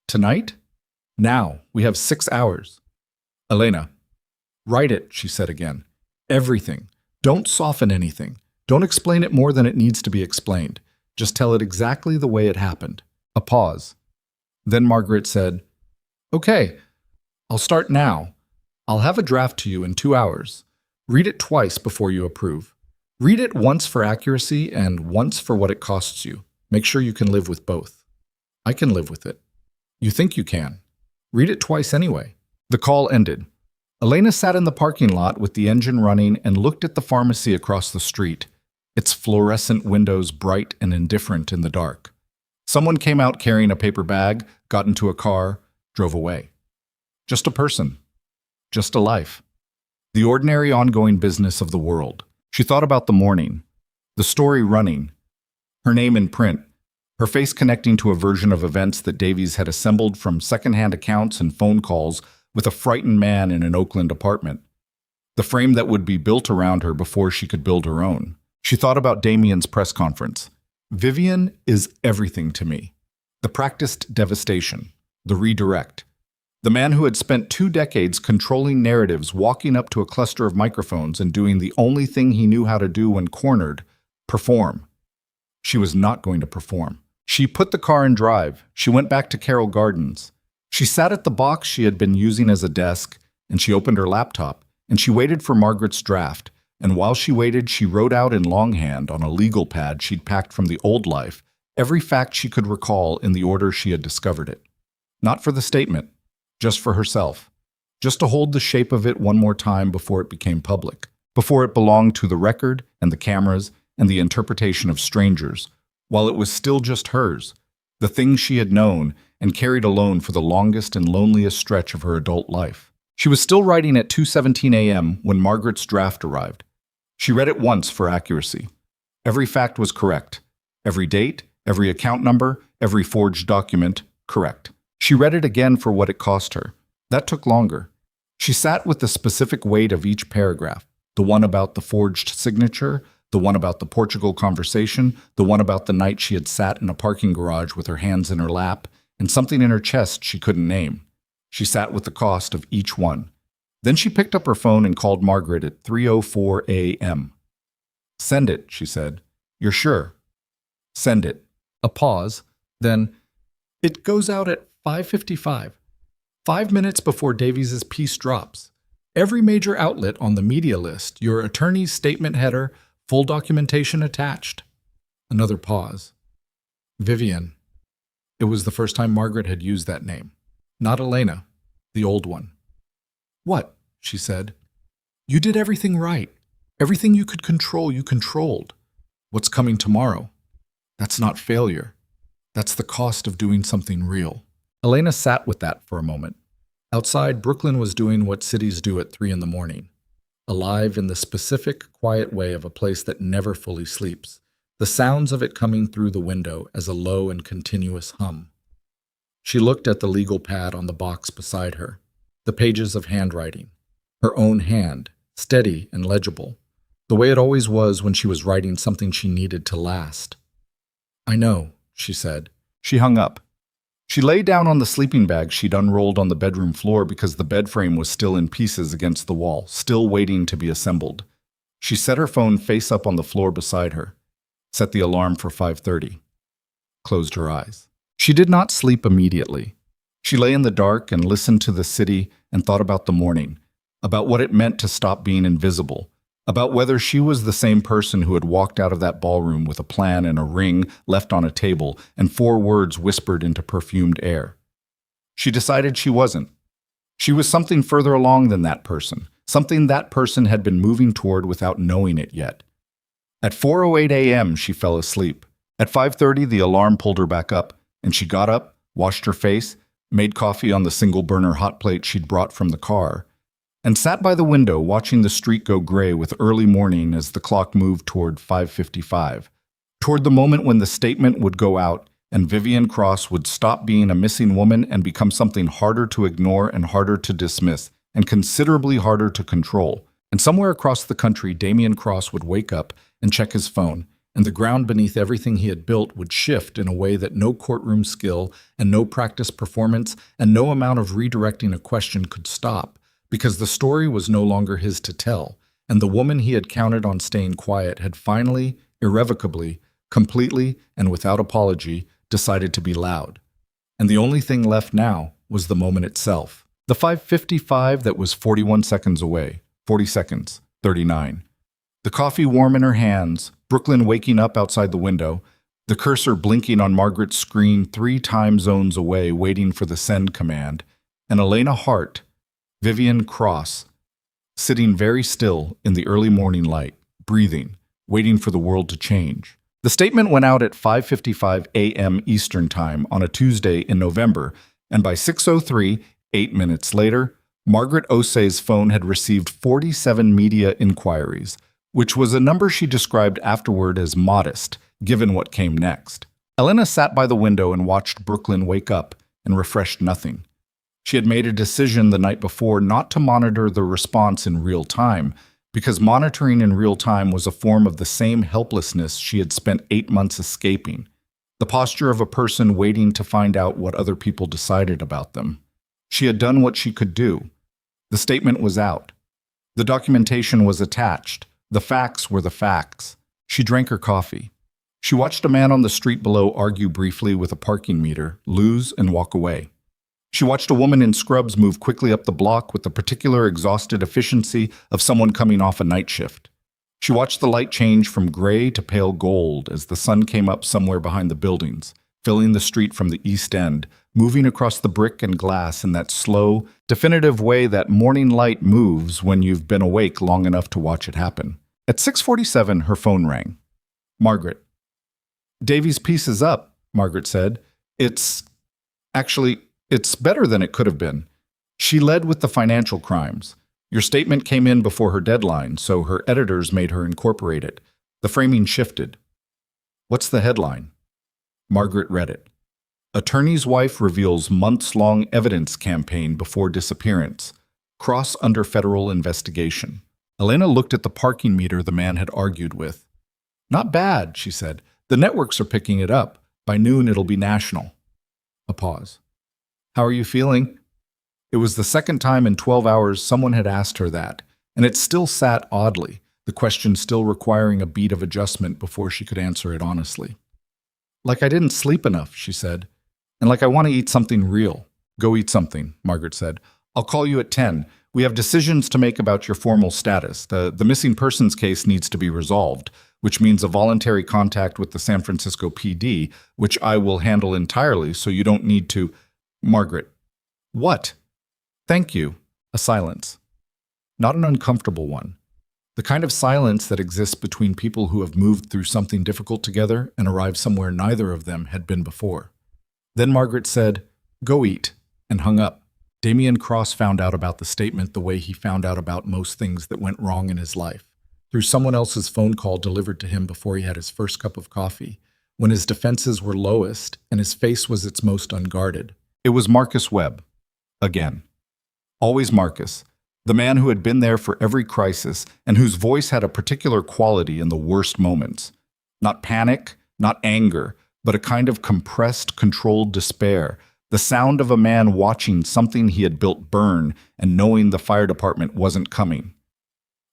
Tonight? Now. We have 6 hours. Elena. Write it, she said again. Everything. Don't soften anything. Don't explain it more than it needs to be explained. Just tell it exactly the way it happened. A pause. Then Margaret said, okay, I'll start now. I'll have a draft to you in 2 hours. Read it twice before you approve. Read it once for accuracy and once for what it costs you. Make sure you can live with both. I can live with it. You think you can. Read it twice anyway. The call ended. Elena sat in the parking lot with the engine running and looked at the pharmacy across the street, its fluorescent windows bright and indifferent in the dark. Someone came out carrying a paper bag, got into a car, drove away. Just a person. Just a life. The ordinary ongoing business of the world. She thought about the morning, the story running, her name in print, her face connecting to a version of events that Davies had assembled from secondhand accounts and phone calls with a frightened man in an Oakland apartment. The frame that would be built around her before she could build her own. She thought about Damien's press conference. Vivian is everything to me. The practiced devastation, the redirect. The man who had spent 2 decades controlling narratives, walking up to a cluster of microphones and doing the only thing he knew how to do when cornered, perform. She was not going to perform. She put the car in drive. She went back to Carroll Gardens. She sat at the box she had been using as a desk, and she opened her laptop, and she waited for Margaret's draft. And while she waited, she wrote out in longhand on a legal pad she'd packed from the old life every fact she could recall in the order she had discovered it. Not for the statement, just for herself. Just to hold the shape of it one more time before it became public, before it belonged to the record and the cameras and the interpretation of strangers, while it was still just hers, the thing she had known and carried alone for the longest and loneliest stretch of her adult life. She was still writing at 2:17 a.m. when Margaret's draft arrived. She read it once for accuracy. Every fact was correct. Every date, every account number, every forged document, correct. She read it again for what it cost her. That took longer. She sat with the specific weight of each paragraph, the one about the forged signature, the one about the Portugal conversation, the one about the night she had sat in a parking garage with her hands in her lap, and something in her chest she couldn't name. She sat with the cost of each one. Then she picked up her phone and called Margaret at 3:04 a.m. "Send it," she said. "You're sure?" "Send it." A pause. Then, "It goes out at 5:55. 5 minutes before Davies's piece drops. Every major outlet on the media list, your attorney's statement header, full documentation attached." Another pause. Vivian. It was the first time Margaret had used that name. Not Elena, the old one. "What?" she said. "You did everything right. Everything you could control, you controlled. What's coming tomorrow? That's not failure. That's the cost of doing something real." Elena sat with that for a moment. Outside, Brooklyn was doing what cities do at 3 in the morning. Alive in the specific, quiet way of a place that never fully sleeps, the sounds of it coming through the window as a low and continuous hum. She looked at the legal pad on the box beside her, the pages of handwriting, her own hand, steady and legible, the way it always was when she was writing something she needed to last. "I know," she said. She hung up. She lay down on the sleeping bag she'd unrolled on the bedroom floor because the bed frame was still in pieces against the wall, still waiting to be assembled. She set her phone face up on the floor beside her, set the alarm for 5:30, closed her eyes. She did not sleep immediately. She lay in the dark and listened to the city and thought about the morning, about what it meant to stop being invisible, about whether she was the same person who had walked out of that ballroom with a plan and a ring left on a table and 4 words whispered into perfumed air. She decided she wasn't. She was something further along than that person, something that person had been moving toward without knowing it yet. At 4:08 a.m., she fell asleep. At 5:30, the alarm pulled her back up, and she got up, washed her face, made coffee on the single-burner hot plate she'd brought from the car, and sat by the window watching the street go gray with early morning as the clock moved toward 5:55, toward the moment when the statement would go out and Vivian Cross would stop being a missing woman and become something harder to ignore and harder to dismiss and considerably harder to control. And somewhere across the country, Damien Cross would wake up and check his phone, and the ground beneath everything he had built would shift in a way that no courtroom skill and no practice performance and no amount of redirecting a question could stop, because the story was no longer his to tell, and the woman he had counted on staying quiet had finally, irrevocably, completely, and without apology, decided to be loud. And the only thing left now was the moment itself. The 5:55 that was 41 seconds away, 40 seconds, 39. The coffee warm in her hands, Brooklyn waking up outside the window, the cursor blinking on Margaret's screen 3 time zones away waiting for the send command, and Elena Hart, Vivian Cross, sitting very still in the early morning light, breathing, waiting for the world to change. The statement went out at 5:55 a.m. Eastern Time on a Tuesday in November, and by 6:03, 8 minutes later, Margaret Osei's phone had received 47 media inquiries, which was a number she described afterward as modest, given what came next. Elena sat by the window and watched Brooklyn wake up and refreshed nothing. She had made a decision the night before not to monitor the response in real time, because monitoring in real time was a form of the same helplessness she had spent 8 months escaping, the posture of a person waiting to find out what other people decided about them. She had done what she could do. The statement was out. The documentation was attached. The facts were the facts. She drank her coffee. She watched a man on the street below argue briefly with a parking meter, lose, and walk away. She watched a woman in scrubs move quickly up the block with the particular exhausted efficiency of someone coming off a night shift. She watched the light change from gray to pale gold as the sun came up somewhere behind the buildings, filling the street from the east end, moving across the brick and glass in that slow, definitive way that morning light moves when you've been awake long enough to watch it happen. At 6:47, her phone rang. Margaret. Davy's piece is up, Margaret said. It's better than it could have been. She led with the financial crimes. Your statement came in before her deadline, so her editors made her incorporate it. The framing shifted. What's the headline? Margaret read it. Attorney's wife reveals months-long evidence campaign before disappearance. Cross under federal investigation. Elena looked at the parking meter the man had argued with. Not bad, she said. The networks are picking it up. By noon, it'll be national. A pause. How are you feeling? It was the second time in 12 hours someone had asked her that, and it still sat oddly, the question still requiring a beat of adjustment before she could answer it honestly. Like I didn't sleep enough, she said, and like I want to eat something real. Go eat something, Margaret said. I'll call you at 10. We have decisions to make about your formal status. The missing persons case needs to be resolved, which means a voluntary contact with the San Francisco PD, which I will handle entirely so you don't need to... Margaret. What? Thank you. A silence. Not an uncomfortable one. The kind of silence that exists between people who have moved through something difficult together and arrived somewhere neither of them had been before. Then Margaret said, Go eat, and hung up. Damian Cross found out about the statement the way he found out about most things that went wrong in his life, through someone else's phone call delivered to him before he had his first cup of coffee, when his defenses were lowest and his face was its most unguarded. It was Marcus Webb. Again. Always Marcus, the man who had been there for every crisis and whose voice had a particular quality in the worst moments. Not panic, not anger, but a kind of compressed, controlled despair, the sound of a man watching something he had built burn and knowing the fire department wasn't coming.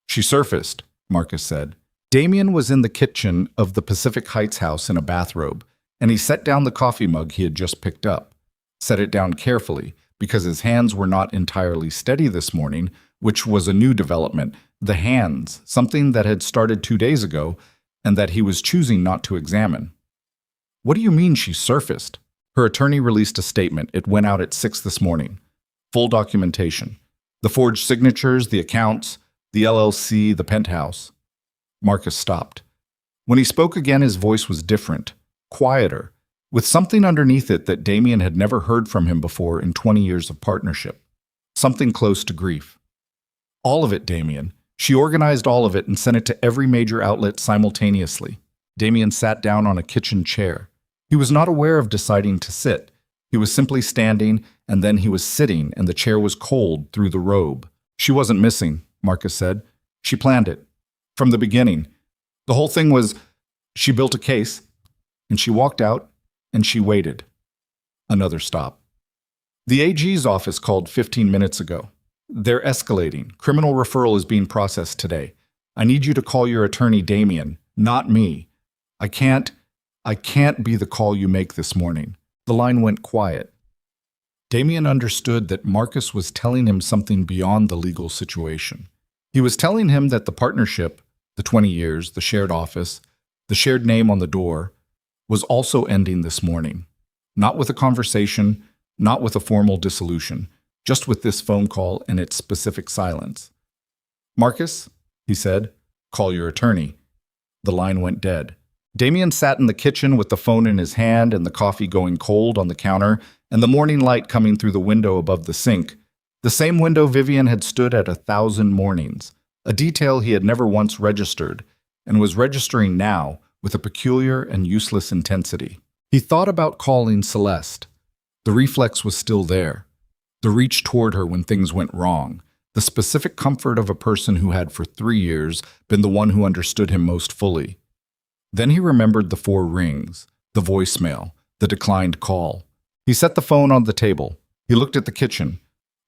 She surfaced, Marcus said. Damien was in the kitchen of the Pacific Heights house in a bathrobe, and he set down the coffee mug he had just picked up. Set it down carefully, because his hands were not entirely steady this morning, which was a new development. The hands, something that had started 2 days ago, and that he was choosing not to examine. What do you mean she surfaced? Her attorney released a statement. It went out at 6 this morning. Full documentation. The forged signatures, the accounts, the LLC, the penthouse. Marcus stopped. When he spoke again, his voice was different, quieter, with something underneath it that Damien had never heard from him before in 20 years of partnership. Something close to grief. All of it, Damien. She organized all of it and sent it to every major outlet simultaneously. Damien sat down on a kitchen chair. He was not aware of deciding to sit. He was simply standing, and then he was sitting, and the chair was cold through the robe. She wasn't missing, Marcus said. She planned it. From the beginning. The whole thing was, she built a case, and she walked out, and she waited. Another stop. The AG's office called 15 minutes ago. They're escalating. Criminal referral is being processed today. I need you to call your attorney, Damien, not me. I can't be the call you make this morning. The line went quiet. Damien understood that Marcus was telling him something beyond the legal situation. He was telling him that the partnership, The 20 years, the shared office, the shared name on the door, was also ending this morning. Not with a conversation, not with a formal dissolution, just with this phone call and its specific silence. "Marcus," he said, "call your attorney." The line went dead. Damien sat in the kitchen with the phone in his hand and the coffee going cold on the counter and the morning light coming through the window above the sink. The same window Vivian had stood at 1,000 mornings, a detail he had never once registered, and was registering now with a peculiar and useless intensity. He thought about calling Celeste. The reflex was still there. The reach toward her when things went wrong. The specific comfort of a person who had for 3 years been the one who understood him most fully. Then he remembered the 4 rings, the voicemail, the declined call. He set the phone on the table. He looked at the kitchen,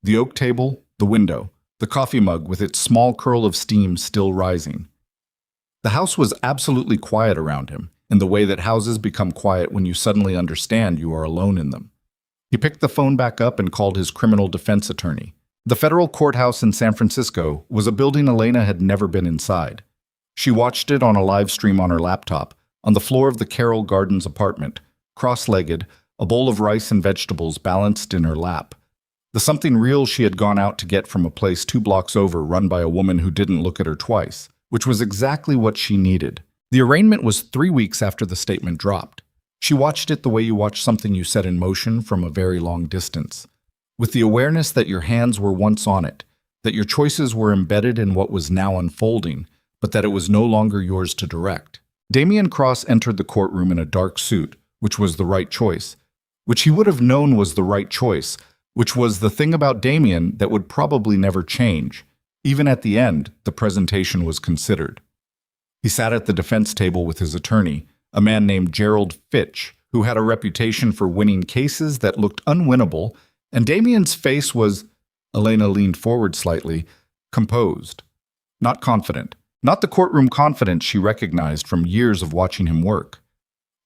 the oak table, the window, the coffee mug with its small curl of steam still rising. The house was absolutely quiet around him, in the way that houses become quiet when you suddenly understand you are alone in them. He picked the phone back up and called his criminal defense attorney. The federal courthouse in San Francisco was a building Elena had never been inside. She watched it on a live stream on her laptop, on the floor of the Carroll Gardens apartment, cross-legged, a bowl of rice and vegetables balanced in her lap. The something real she had gone out to get from a place 2 blocks over run by a woman who didn't look at her twice, which was exactly what she needed. The arraignment was 3 weeks after the statement dropped. She watched it the way you watch something you set in motion from a very long distance, with the awareness that your hands were once on it, that your choices were embedded in what was now unfolding, but that it was no longer yours to direct. Damien Cross entered the courtroom in a dark suit, which was the right choice, which he would have known was the right choice, which was the thing about Damien that would probably never change. Even at the end, the presentation was considered. He sat at the defense table with his attorney, a man named Gerald Fitch, who had a reputation for winning cases that looked unwinnable, and Damien's face was, Elena leaned forward slightly, composed, not confident. Not the courtroom confidence she recognized from years of watching him work.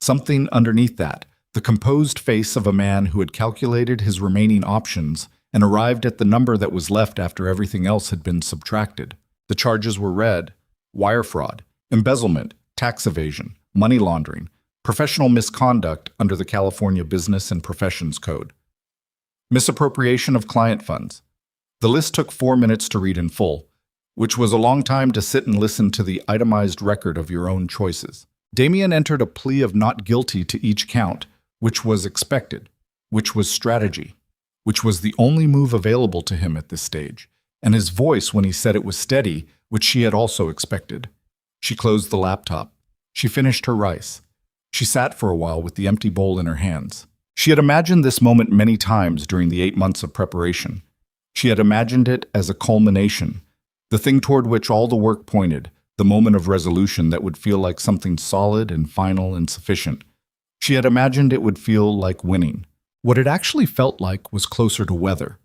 Something underneath that, the composed face of a man who had calculated his remaining options and arrived at the number that was left after everything else had been subtracted. The charges were read: wire fraud, embezzlement, tax evasion, money laundering, professional misconduct under the California Business and Professions Code, misappropriation of client funds. The list took 4 minutes to read in full, which was a long time to sit and listen to the itemized record of your own choices. Damien entered a plea of not guilty to each count, which was expected, which was strategy, which was the only move available to him at this stage, and his voice when he said it was steady, which she had also expected. She closed the laptop. She finished her rice. She sat for a while with the empty bowl in her hands. She had imagined this moment many times during the 8 months of preparation. She had imagined it as a culmination, the thing toward which all the work pointed, the moment of resolution that would feel like something solid and final and sufficient. She had imagined it would feel like winning. What it actually felt like was closer to weather.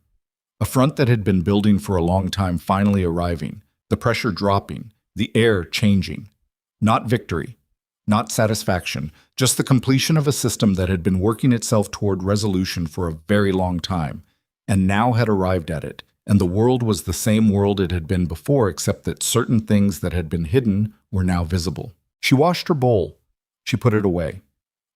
A front that had been building for a long time finally arriving, the pressure dropping, the air changing. Not victory, not satisfaction, just the completion of a system that had been working itself toward resolution for a very long time, and now had arrived at it. And the world was the same world it had been before, except that certain things that had been hidden were now visible. She washed her bowl. She put it away.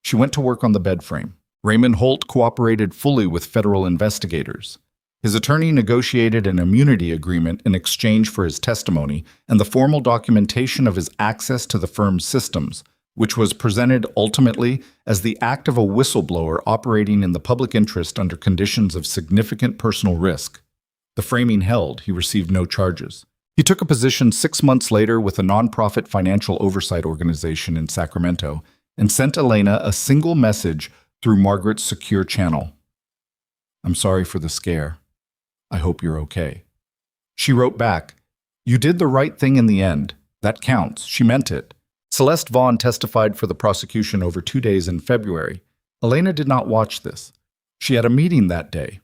She went to work on the bed frame. Raymond Holt cooperated fully with federal investigators. His attorney negotiated an immunity agreement in exchange for his testimony and the formal documentation of his access to the firm's systems, which was presented ultimately as the act of a whistleblower operating in the public interest under conditions of significant personal risk. The framing held, he received no charges. He took a position 6 months later with a nonprofit financial oversight organization in Sacramento and sent Elena a single message through Margaret's secure channel. "I'm sorry for the scare. I hope you're okay." She wrote back, "You did the right thing in the end. That counts. She meant it." Celeste Vaughn testified for the prosecution over 2 days in February. Elena did not watch this. She had a meeting that day.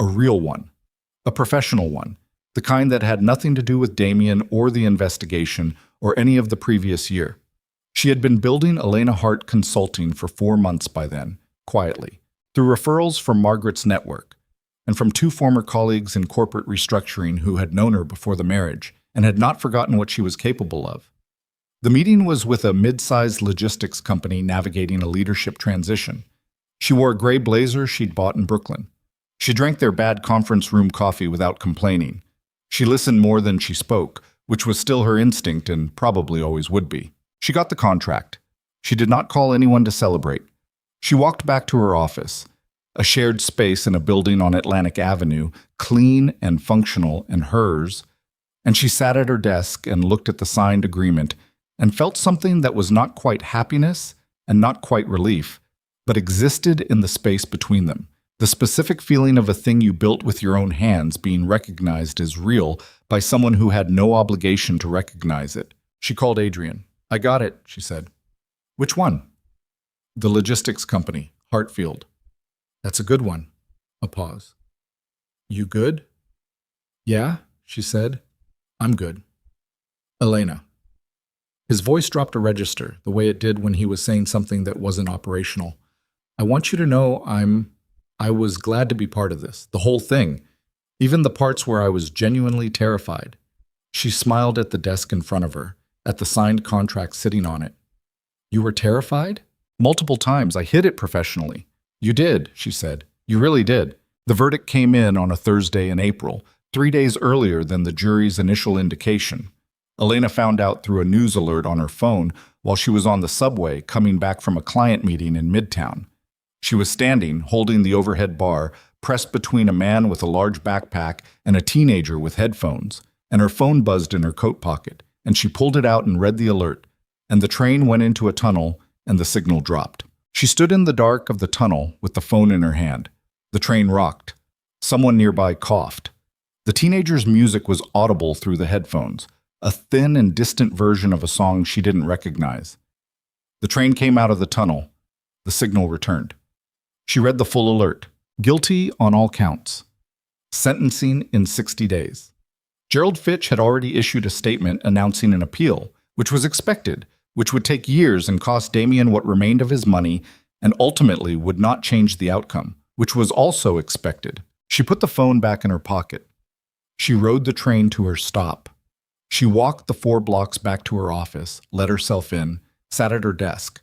A real one. A professional one, the kind that had nothing to do with Damien or the investigation or any of the previous year. She had been building Elena Hart Consulting for 4 months by then, quietly, through referrals from Margaret's network, and from 2 former colleagues in corporate restructuring who had known her before the marriage and had not forgotten what she was capable of. The meeting was with a mid-sized logistics company navigating a leadership transition. She wore a gray blazer she'd bought in Brooklyn. She drank their bad conference room coffee without complaining. She listened more than she spoke, which was still her instinct and probably always would be. She got the contract. She did not call anyone to celebrate. She walked back to her office, a shared space in a building on Atlantic Avenue, clean and functional and hers, and she sat at her desk and looked at the signed agreement and felt something that was not quite happiness and not quite relief, but existed in the space between them. The specific feeling of a thing you built with your own hands being recognized as real by someone who had no obligation to recognize it. She called Adrian. "I got it," she said. "Which one?" "The logistics company, Hartfield." "That's a good one." A pause. "You good?" "Yeah," she said. "I'm good." "Elena." His voice dropped a register, the way it did when he was saying something that wasn't operational. "I want you to know I was glad to be part of this, the whole thing, even the parts where I was genuinely terrified." She smiled at the desk in front of her, at the signed contract sitting on it. "You were terrified?" "Multiple times. I hid it professionally." "You did," she said. "You really did." The verdict came in on a Thursday in April, 3 days earlier than the jury's initial indication. Elena found out through a news alert on her phone while she was on the subway coming back from a client meeting in Midtown. She was standing, holding the overhead bar, pressed between a man with a large backpack and a teenager with headphones, and her phone buzzed in her coat pocket, and she pulled it out and read the alert, and the train went into a tunnel, and the signal dropped. She stood in the dark of the tunnel with the phone in her hand. The train rocked. Someone nearby coughed. The teenager's music was audible through the headphones, a thin and distant version of a song she didn't recognize. The train came out of the tunnel. The signal returned. She read the full alert. Guilty on all counts. Sentencing in 60 days. Gerald Fitch had already issued a statement announcing an appeal, which was expected, which would take years and cost Damien what remained of his money and ultimately would not change the outcome, which was also expected. She put the phone back in her pocket. She rode the train to her stop. She walked the 4 blocks back to her office, let herself in, sat at her desk.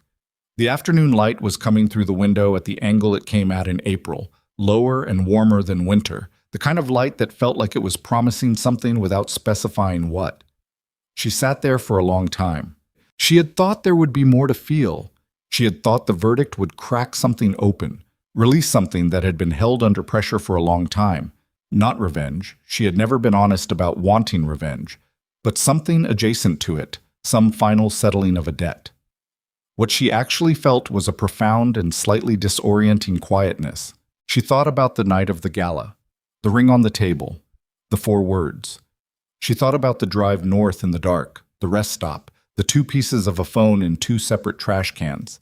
The afternoon light was coming through the window at the angle it came at in April, lower and warmer than winter, the kind of light that felt like it was promising something without specifying what. She sat there for a long time. She had thought there would be more to feel. She had thought the verdict would crack something open, release something that had been held under pressure for a long time. Not revenge. She had never been honest about wanting revenge, but something adjacent to it, some final settling of a debt. What she actually felt was a profound and slightly disorienting quietness. She thought about the night of the gala, the ring on the table, the 4 words. She thought about the drive north in the dark, the rest stop, the 2 pieces of a phone in 2 separate trash cans.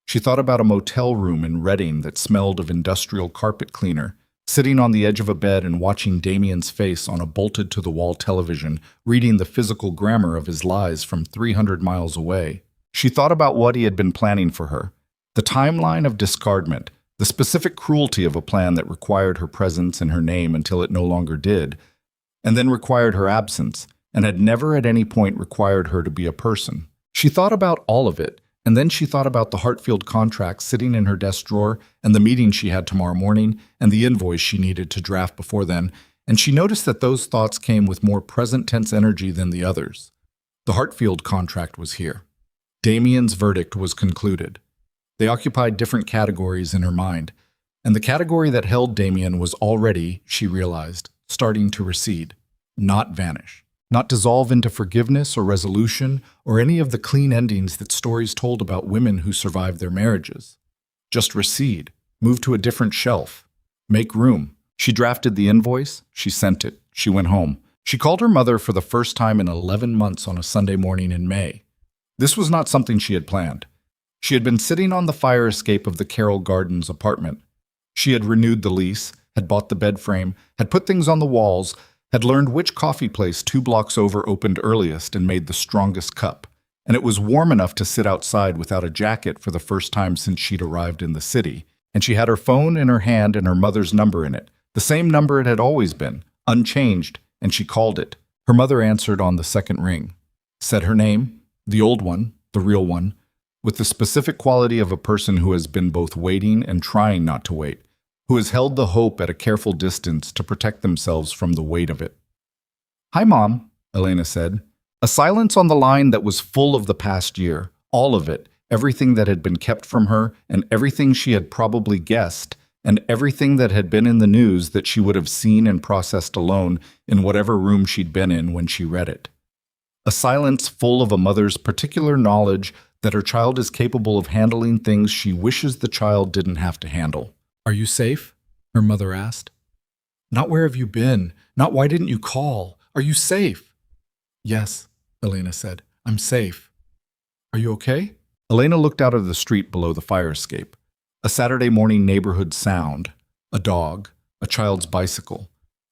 She thought about a motel room in Reading that smelled of industrial carpet cleaner, sitting on the edge of a bed and watching Damien's face on a bolted-to-the-wall television, reading the physical grammar of his lies from 300 miles away. She thought about what he had been planning for her, the timeline of discardment, the specific cruelty of a plan that required her presence and her name until it no longer did, and then required her absence, and had never at any point required her to be a person. She thought about all of it, and then she thought about the Hartfield contract sitting in her desk drawer, and the meeting she had tomorrow morning, and the invoice she needed to draft before then, and she noticed that those thoughts came with more present-tense energy than the others. The Hartfield contract was here. Damien's verdict was concluded. They occupied different categories in her mind, and the category that held Damien was already, she realized, starting to recede, not vanish, not dissolve into forgiveness or resolution or any of the clean endings that stories told about women who survived their marriages. Just recede, move to a different shelf, make room. She drafted the invoice, she sent it, she went home. She called her mother for the first time in 11 months on a Sunday morning in May. This was not something she had planned. She had been sitting on the fire escape of the Carroll Gardens apartment. She had renewed the lease, had bought the bed frame, had put things on the walls, had learned which coffee place 2 blocks over opened earliest and made the strongest cup, and it was warm enough to sit outside without a jacket for the first time since she'd arrived in the city, and she had her phone in her hand and her mother's number in it, the same number it had always been, unchanged, and she called it. Her mother answered on the second ring, said her name, The old one, the real one, with the specific quality of a person who has been both waiting and trying not to wait, who has held the hope at a careful distance to protect themselves from the weight of it. "Hi, Mom," Elena said. A silence on the line that was full of the past year, all of it, everything that had been kept from her, and everything she had probably guessed, and everything that had been in the news that she would have seen and processed alone in whatever room she'd been in when she read it. A silence full of a mother's particular knowledge that her child is capable of handling things she wishes the child didn't have to handle. "Are you safe?" her mother asked. "Not where have you been? Not why didn't you call? Are you safe?" "Yes," Elena said. "I'm safe." "Are you okay?" Elena looked out of the street below the fire escape. A Saturday morning neighborhood sound. A dog. A child's bicycle.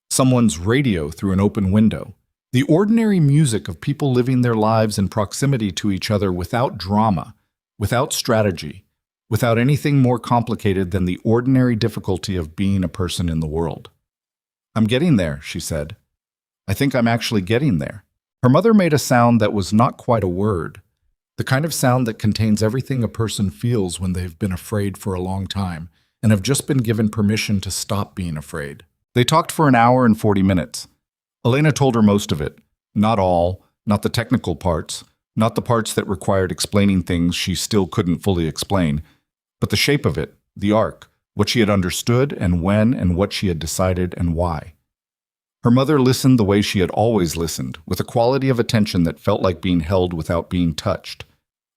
Someone's radio through an open window. The ordinary music of people living their lives in proximity to each other without drama, without strategy, without anything more complicated than the ordinary difficulty of being a person in the world. "I'm getting there," she said. "I think I'm actually getting there." Her mother made a sound that was not quite a word, the kind of sound that contains everything a person feels when they've been afraid for a long time and have just been given permission to stop being afraid. They talked for an hour and 40 minutes. Elena told her most of it. Not all, not the technical parts, not the parts that required explaining things she still couldn't fully explain, but the shape of it, the arc, what she had understood and when and what she had decided and why. Her mother listened the way she had always listened, with a quality of attention that felt like being held without being touched.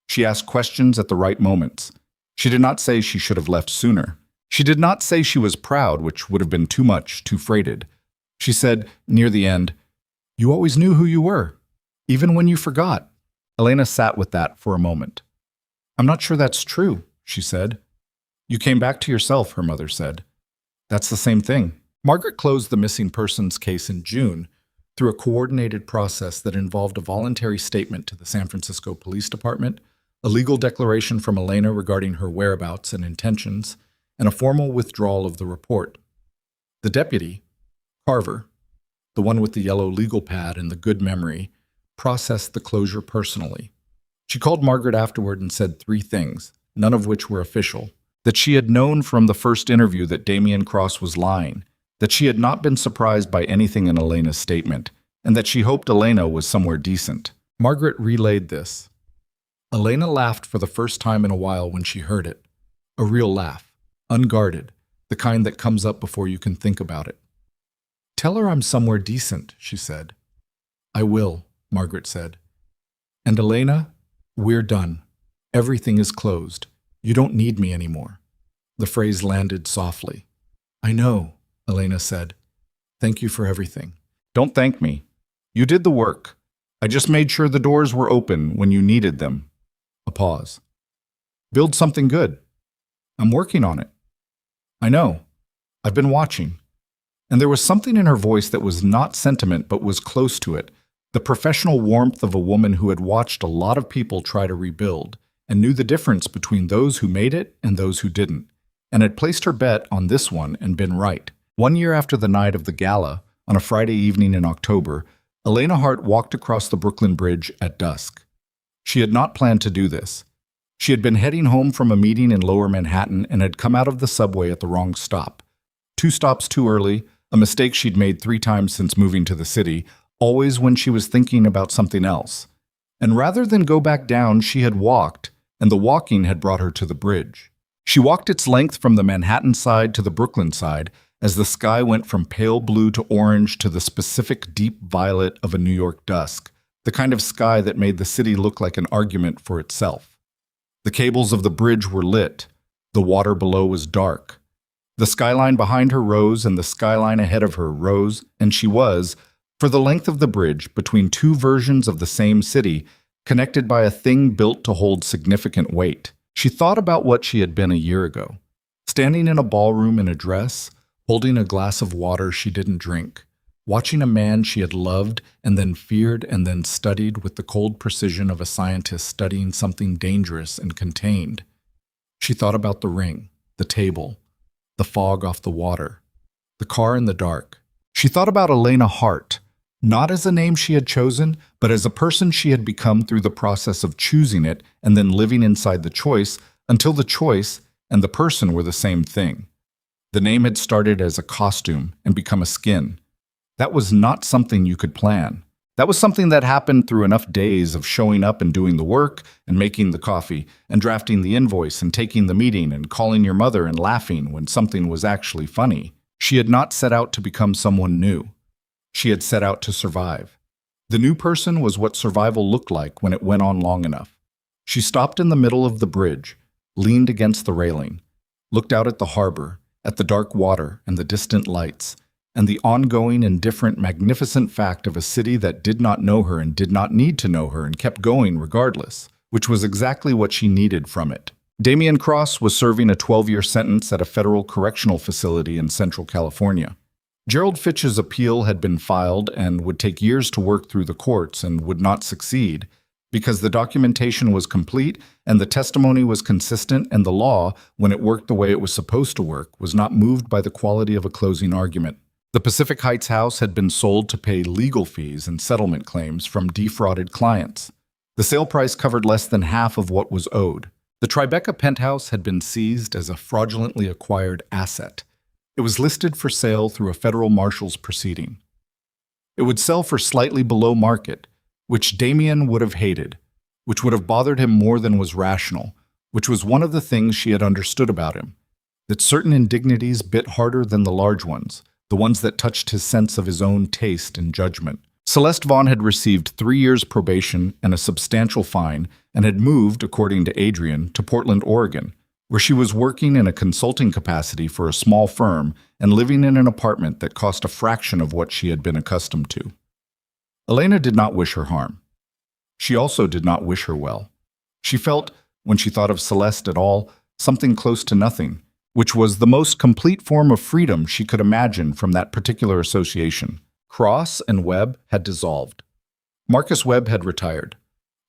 She asked questions at the right moments. She did not say she should have left sooner. She did not say she was proud, which would have been too much, too freighted. She said, near the end, "You always knew who you were, even when you forgot." Elena sat with that for a moment. "I'm not sure that's true," she said. "You came back to yourself," her mother said. "That's the same thing." Margaret closed the missing persons case in June through a coordinated process that involved a voluntary statement to the San Francisco Police Department, a legal declaration from Elena regarding her whereabouts and intentions, and a formal withdrawal of the report. The deputy, Carver, the one with the yellow legal pad and the good memory, processed the closure personally. She called Margaret afterward and said 3 things, none of which were official. That she had known from the first interview that Damian Cross was lying, that she had not been surprised by anything in Elena's statement, and that she hoped Elena was somewhere decent. Margaret relayed this. Elena laughed for the first time in a while when she heard it. A real laugh, unguarded, the kind that comes up before you can think about it. "Tell her I'm somewhere decent," she said. "I will," Margaret said. "And Elena, we're done. Everything is closed. You don't need me anymore." The phrase landed softly. "I know," Elena said. "Thank you for everything." "Don't thank me. You did the work. I just made sure the doors were open when you needed them." A pause. "Build something good." "I'm working on it." "I know. I've been watching." And there was something in her voice that was not sentiment but was close to it, the professional warmth of a woman who had watched a lot of people try to rebuild and knew the difference between those who made it and those who didn't, and had placed her bet on this one and been right. 1 year after the night of the gala, on a Friday evening in October, Elena Hart walked across the Brooklyn Bridge at dusk. She had not planned to do this. She had been heading home from a meeting in Lower Manhattan and had come out of the subway at the wrong stop. 2 stops too early, a mistake she'd made 3 times since moving to the city, always when she was thinking about something else. And rather than go back down, she had walked, and the walking had brought her to the bridge. She walked its length from the Manhattan side to the Brooklyn side as the sky went from pale blue to orange to the specific deep violet of a New York dusk, the kind of sky that made the city look like an argument for itself. The cables of the bridge were lit. The water below was dark. The skyline behind her rose and the skyline ahead of her rose, and she was, for the length of the bridge, between 2 versions of the same city, connected by a thing built to hold significant weight. She thought about what she had been a year ago, standing in a ballroom in a dress, holding a glass of water she didn't drink, watching a man she had loved and then feared and then studied with the cold precision of a scientist studying something dangerous and contained. She thought about the ring, the table, the fog off the water, the car in the dark. She thought about Elena Hart, Not as a name she had chosen, but as a person she had become through the process of choosing it and then living inside the choice until the choice and the person were the same thing. The name had started as a costume and become a skin. That was not something you could plan. That was something that happened through enough days of showing up and doing the work and making the coffee and drafting the invoice and taking the meeting and calling your mother and laughing when something was actually funny. She had not set out to become someone new. She had set out to survive. The new person was what survival looked like when it went on long enough. She stopped in the middle of the bridge, leaned against the railing, looked out at the harbor, at the dark water and the distant lights, and the ongoing, indifferent, magnificent fact of a city that did not know her and did not need to know her and kept going regardless, which was exactly what she needed from it. Damian Cross was serving a 12-year sentence at a federal correctional facility in Central California. Gerald Fitch's appeal had been filed and would take years to work through the courts and would not succeed because the documentation was complete and the testimony was consistent and the law, when it worked the way it was supposed to work, was not moved by the quality of a closing argument. The Pacific Heights house had been sold to pay legal fees and settlement claims from defrauded clients. The sale price covered less than half of what was owed. The Tribeca penthouse had been seized as a fraudulently acquired asset. It was listed for sale through a federal marshal's proceeding. It would sell for slightly below market, which Damian would have hated, which would have bothered him more than was rational, which was one of the things she had understood about him, that certain indignities bit harder than the large ones, the ones that touched his sense of his own taste and judgment. Celeste Vaughn had received 3 years probation and a substantial fine and had moved, according to Adrian, to Portland, Oregon, where she was working in a consulting capacity for a small firm and living in an apartment that cost a fraction of what she had been accustomed to. Elena did not wish her harm. She also did not wish her well. She felt, when she thought of Celeste at all, something close to nothing, which was the most complete form of freedom she could imagine from that particular association. Cross and Webb had dissolved. Marcus Webb had retired.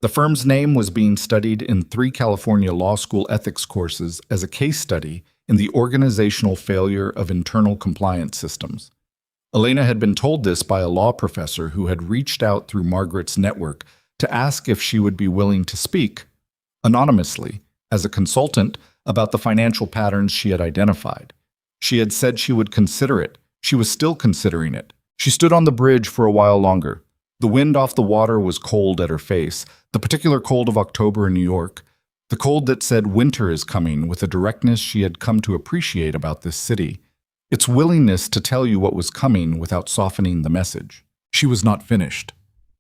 The firm's name was being studied in 3 California law school ethics courses as a case study in the organizational failure of internal compliance systems. Elena had been told this by a law professor who had reached out through Margaret's network to ask if she would be willing to speak, anonymously, as a consultant, about the financial patterns she had identified. She had said she would consider it. She was still considering it. She stood on the bridge for a while longer. The wind off the water was cold at her face, the particular cold of October in New York, the cold that said winter is coming with a directness she had come to appreciate about this city, its willingness to tell you what was coming without softening the message. She was not finished.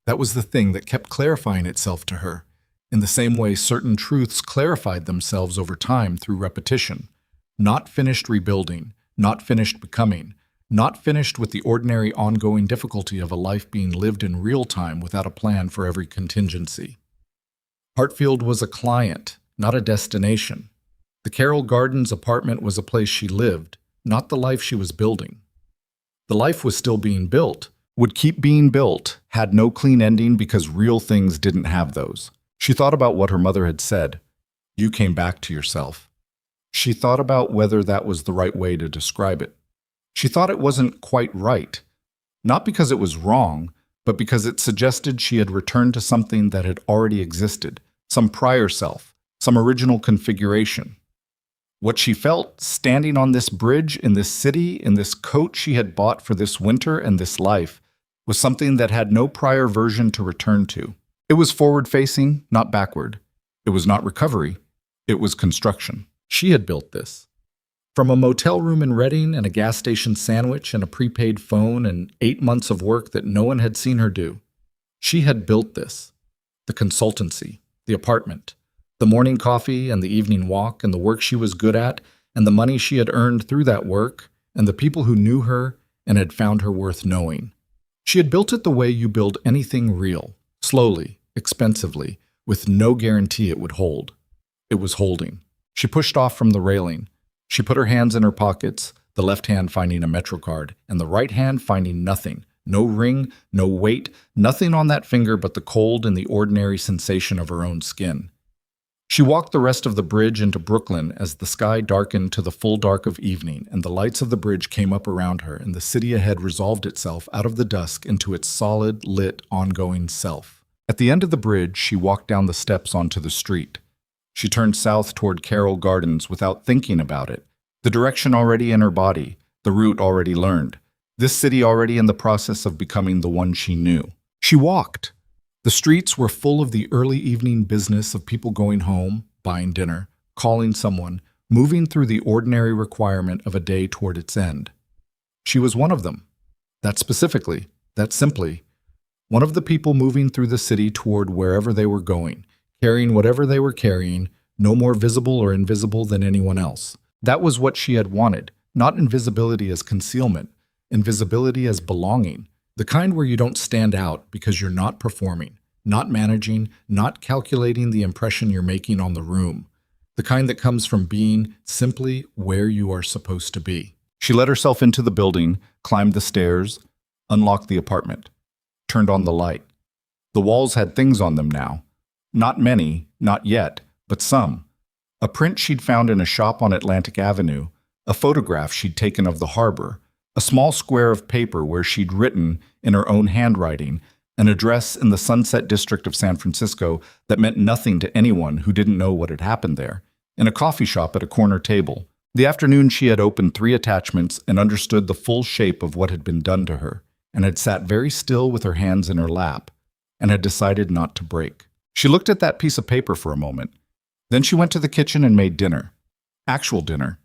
That was the thing that kept clarifying itself to her, in the same way certain truths clarified themselves over time through repetition. Not finished rebuilding, not finished becoming, not finished with the ordinary ongoing difficulty of a life being lived in real time without a plan for every contingency. Hartfield was a client, not a destination. The Carroll Gardens apartment was a place she lived, not the life she was building. The life was still being built, would keep being built, had no clean ending because real things didn't have those. She thought about what her mother had said. You came back to yourself. She thought about whether that was the right way to describe it. She thought it wasn't quite right, not because it was wrong, but because it suggested she had returned to something that had already existed, some prior self, some original configuration. What she felt, standing on this bridge in this city, in this coat she had bought for this winter and this life, was something that had no prior version to return to. It was forward-facing, not backward. It was not recovery. It was construction. She had built this. From a motel room in Reading and a gas station sandwich and a prepaid phone and 8 months of work that no one had seen her do. She had built this. The consultancy, the apartment, the morning coffee and the evening walk and the work she was good at and the money she had earned through that work and the people who knew her and had found her worth knowing. She had built it the way you build anything real, slowly, expensively, with no guarantee it would hold. It was holding. She pushed off from the railing. She put her hands in her pockets, the left hand finding a MetroCard, and the right hand finding nothing. No ring, no weight, nothing on that finger but the cold and the ordinary sensation of her own skin. She walked the rest of the bridge into Brooklyn as the sky darkened to the full dark of evening and the lights of the bridge came up around her and the city ahead resolved itself out of the dusk into its solid, lit, ongoing self. At the end of the bridge, she walked down the steps onto the street. She turned south toward Carroll Gardens without thinking about it. The direction already in her body, the route already learned. This city already in the process of becoming the one she knew. She walked. The streets were full of the early evening business of people going home, buying dinner, calling someone, moving through the ordinary requirement of a day toward its end. She was one of them. That specifically, that simply, one of the people moving through the city toward wherever they were going, carrying whatever they were carrying, no more visible or invisible than anyone else. That was what she had wanted, not invisibility as concealment, invisibility as belonging. The kind where you don't stand out because you're not performing, not managing, not calculating the impression you're making on the room. The kind that comes from being simply where you are supposed to be. She let herself into the building, climbed the stairs, unlocked the apartment, turned on the light. The walls had things on them now. Not many, not yet, but some. A print she'd found in a shop on Atlantic Avenue, a photograph she'd taken of the harbor, a small square of paper where she'd written, in her own handwriting, an address in the Sunset District of San Francisco that meant nothing to anyone who didn't know what had happened there, in a coffee shop at a corner table. The afternoon she had opened 3 attachments and understood the full shape of what had been done to her, and had sat very still with her hands in her lap, and had decided not to break. She looked at that piece of paper for a moment. Then she went to the kitchen and made dinner. Actual dinner.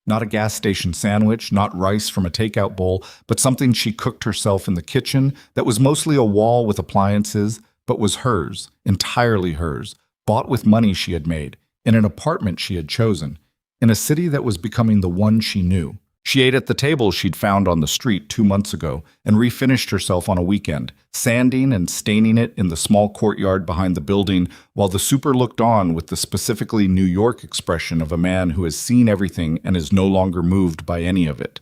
Not a gas station sandwich, not rice from a takeout bowl, but something she cooked herself in the kitchen that was mostly a wall with appliances, but was hers, entirely hers, bought with money she had made, in an apartment she had chosen, in a city that was becoming the one she knew. She ate at the table she'd found on the street 2 months ago and refinished herself on a weekend, sanding and staining it in the small courtyard behind the building while the super looked on with the specifically New York expression of a man who has seen everything and is no longer moved by any of it.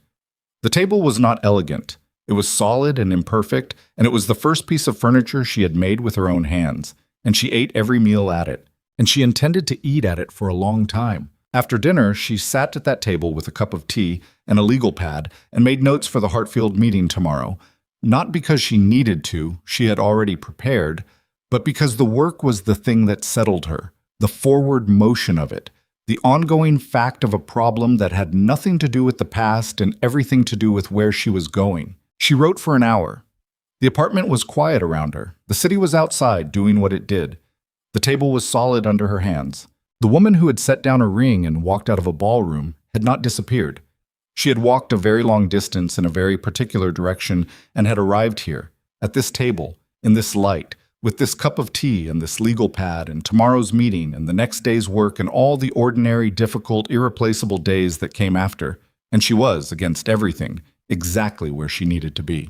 The table was not elegant. It was solid and imperfect, and it was the first piece of furniture she had made with her own hands, and she ate every meal at it, and she intended to eat at it for a long time. After dinner, she sat at that table with a cup of tea and a legal pad and made notes for the Hartfield meeting tomorrow, not because she needed to, she had already prepared, but because the work was the thing that settled her, the forward motion of it, the ongoing fact of a problem that had nothing to do with the past and everything to do with where she was going. She wrote for an hour. The apartment was quiet around her. The city was outside doing what it did. The table was solid under her hands. The woman who had set down her ring and walked out of a ballroom had not disappeared. She had walked a very long distance in a very particular direction and had arrived here, at this table, in this light, with this cup of tea and this legal pad and tomorrow's meeting and the next day's work and all the ordinary, difficult, irreplaceable days that came after. And she was, against everything, exactly where she needed to be.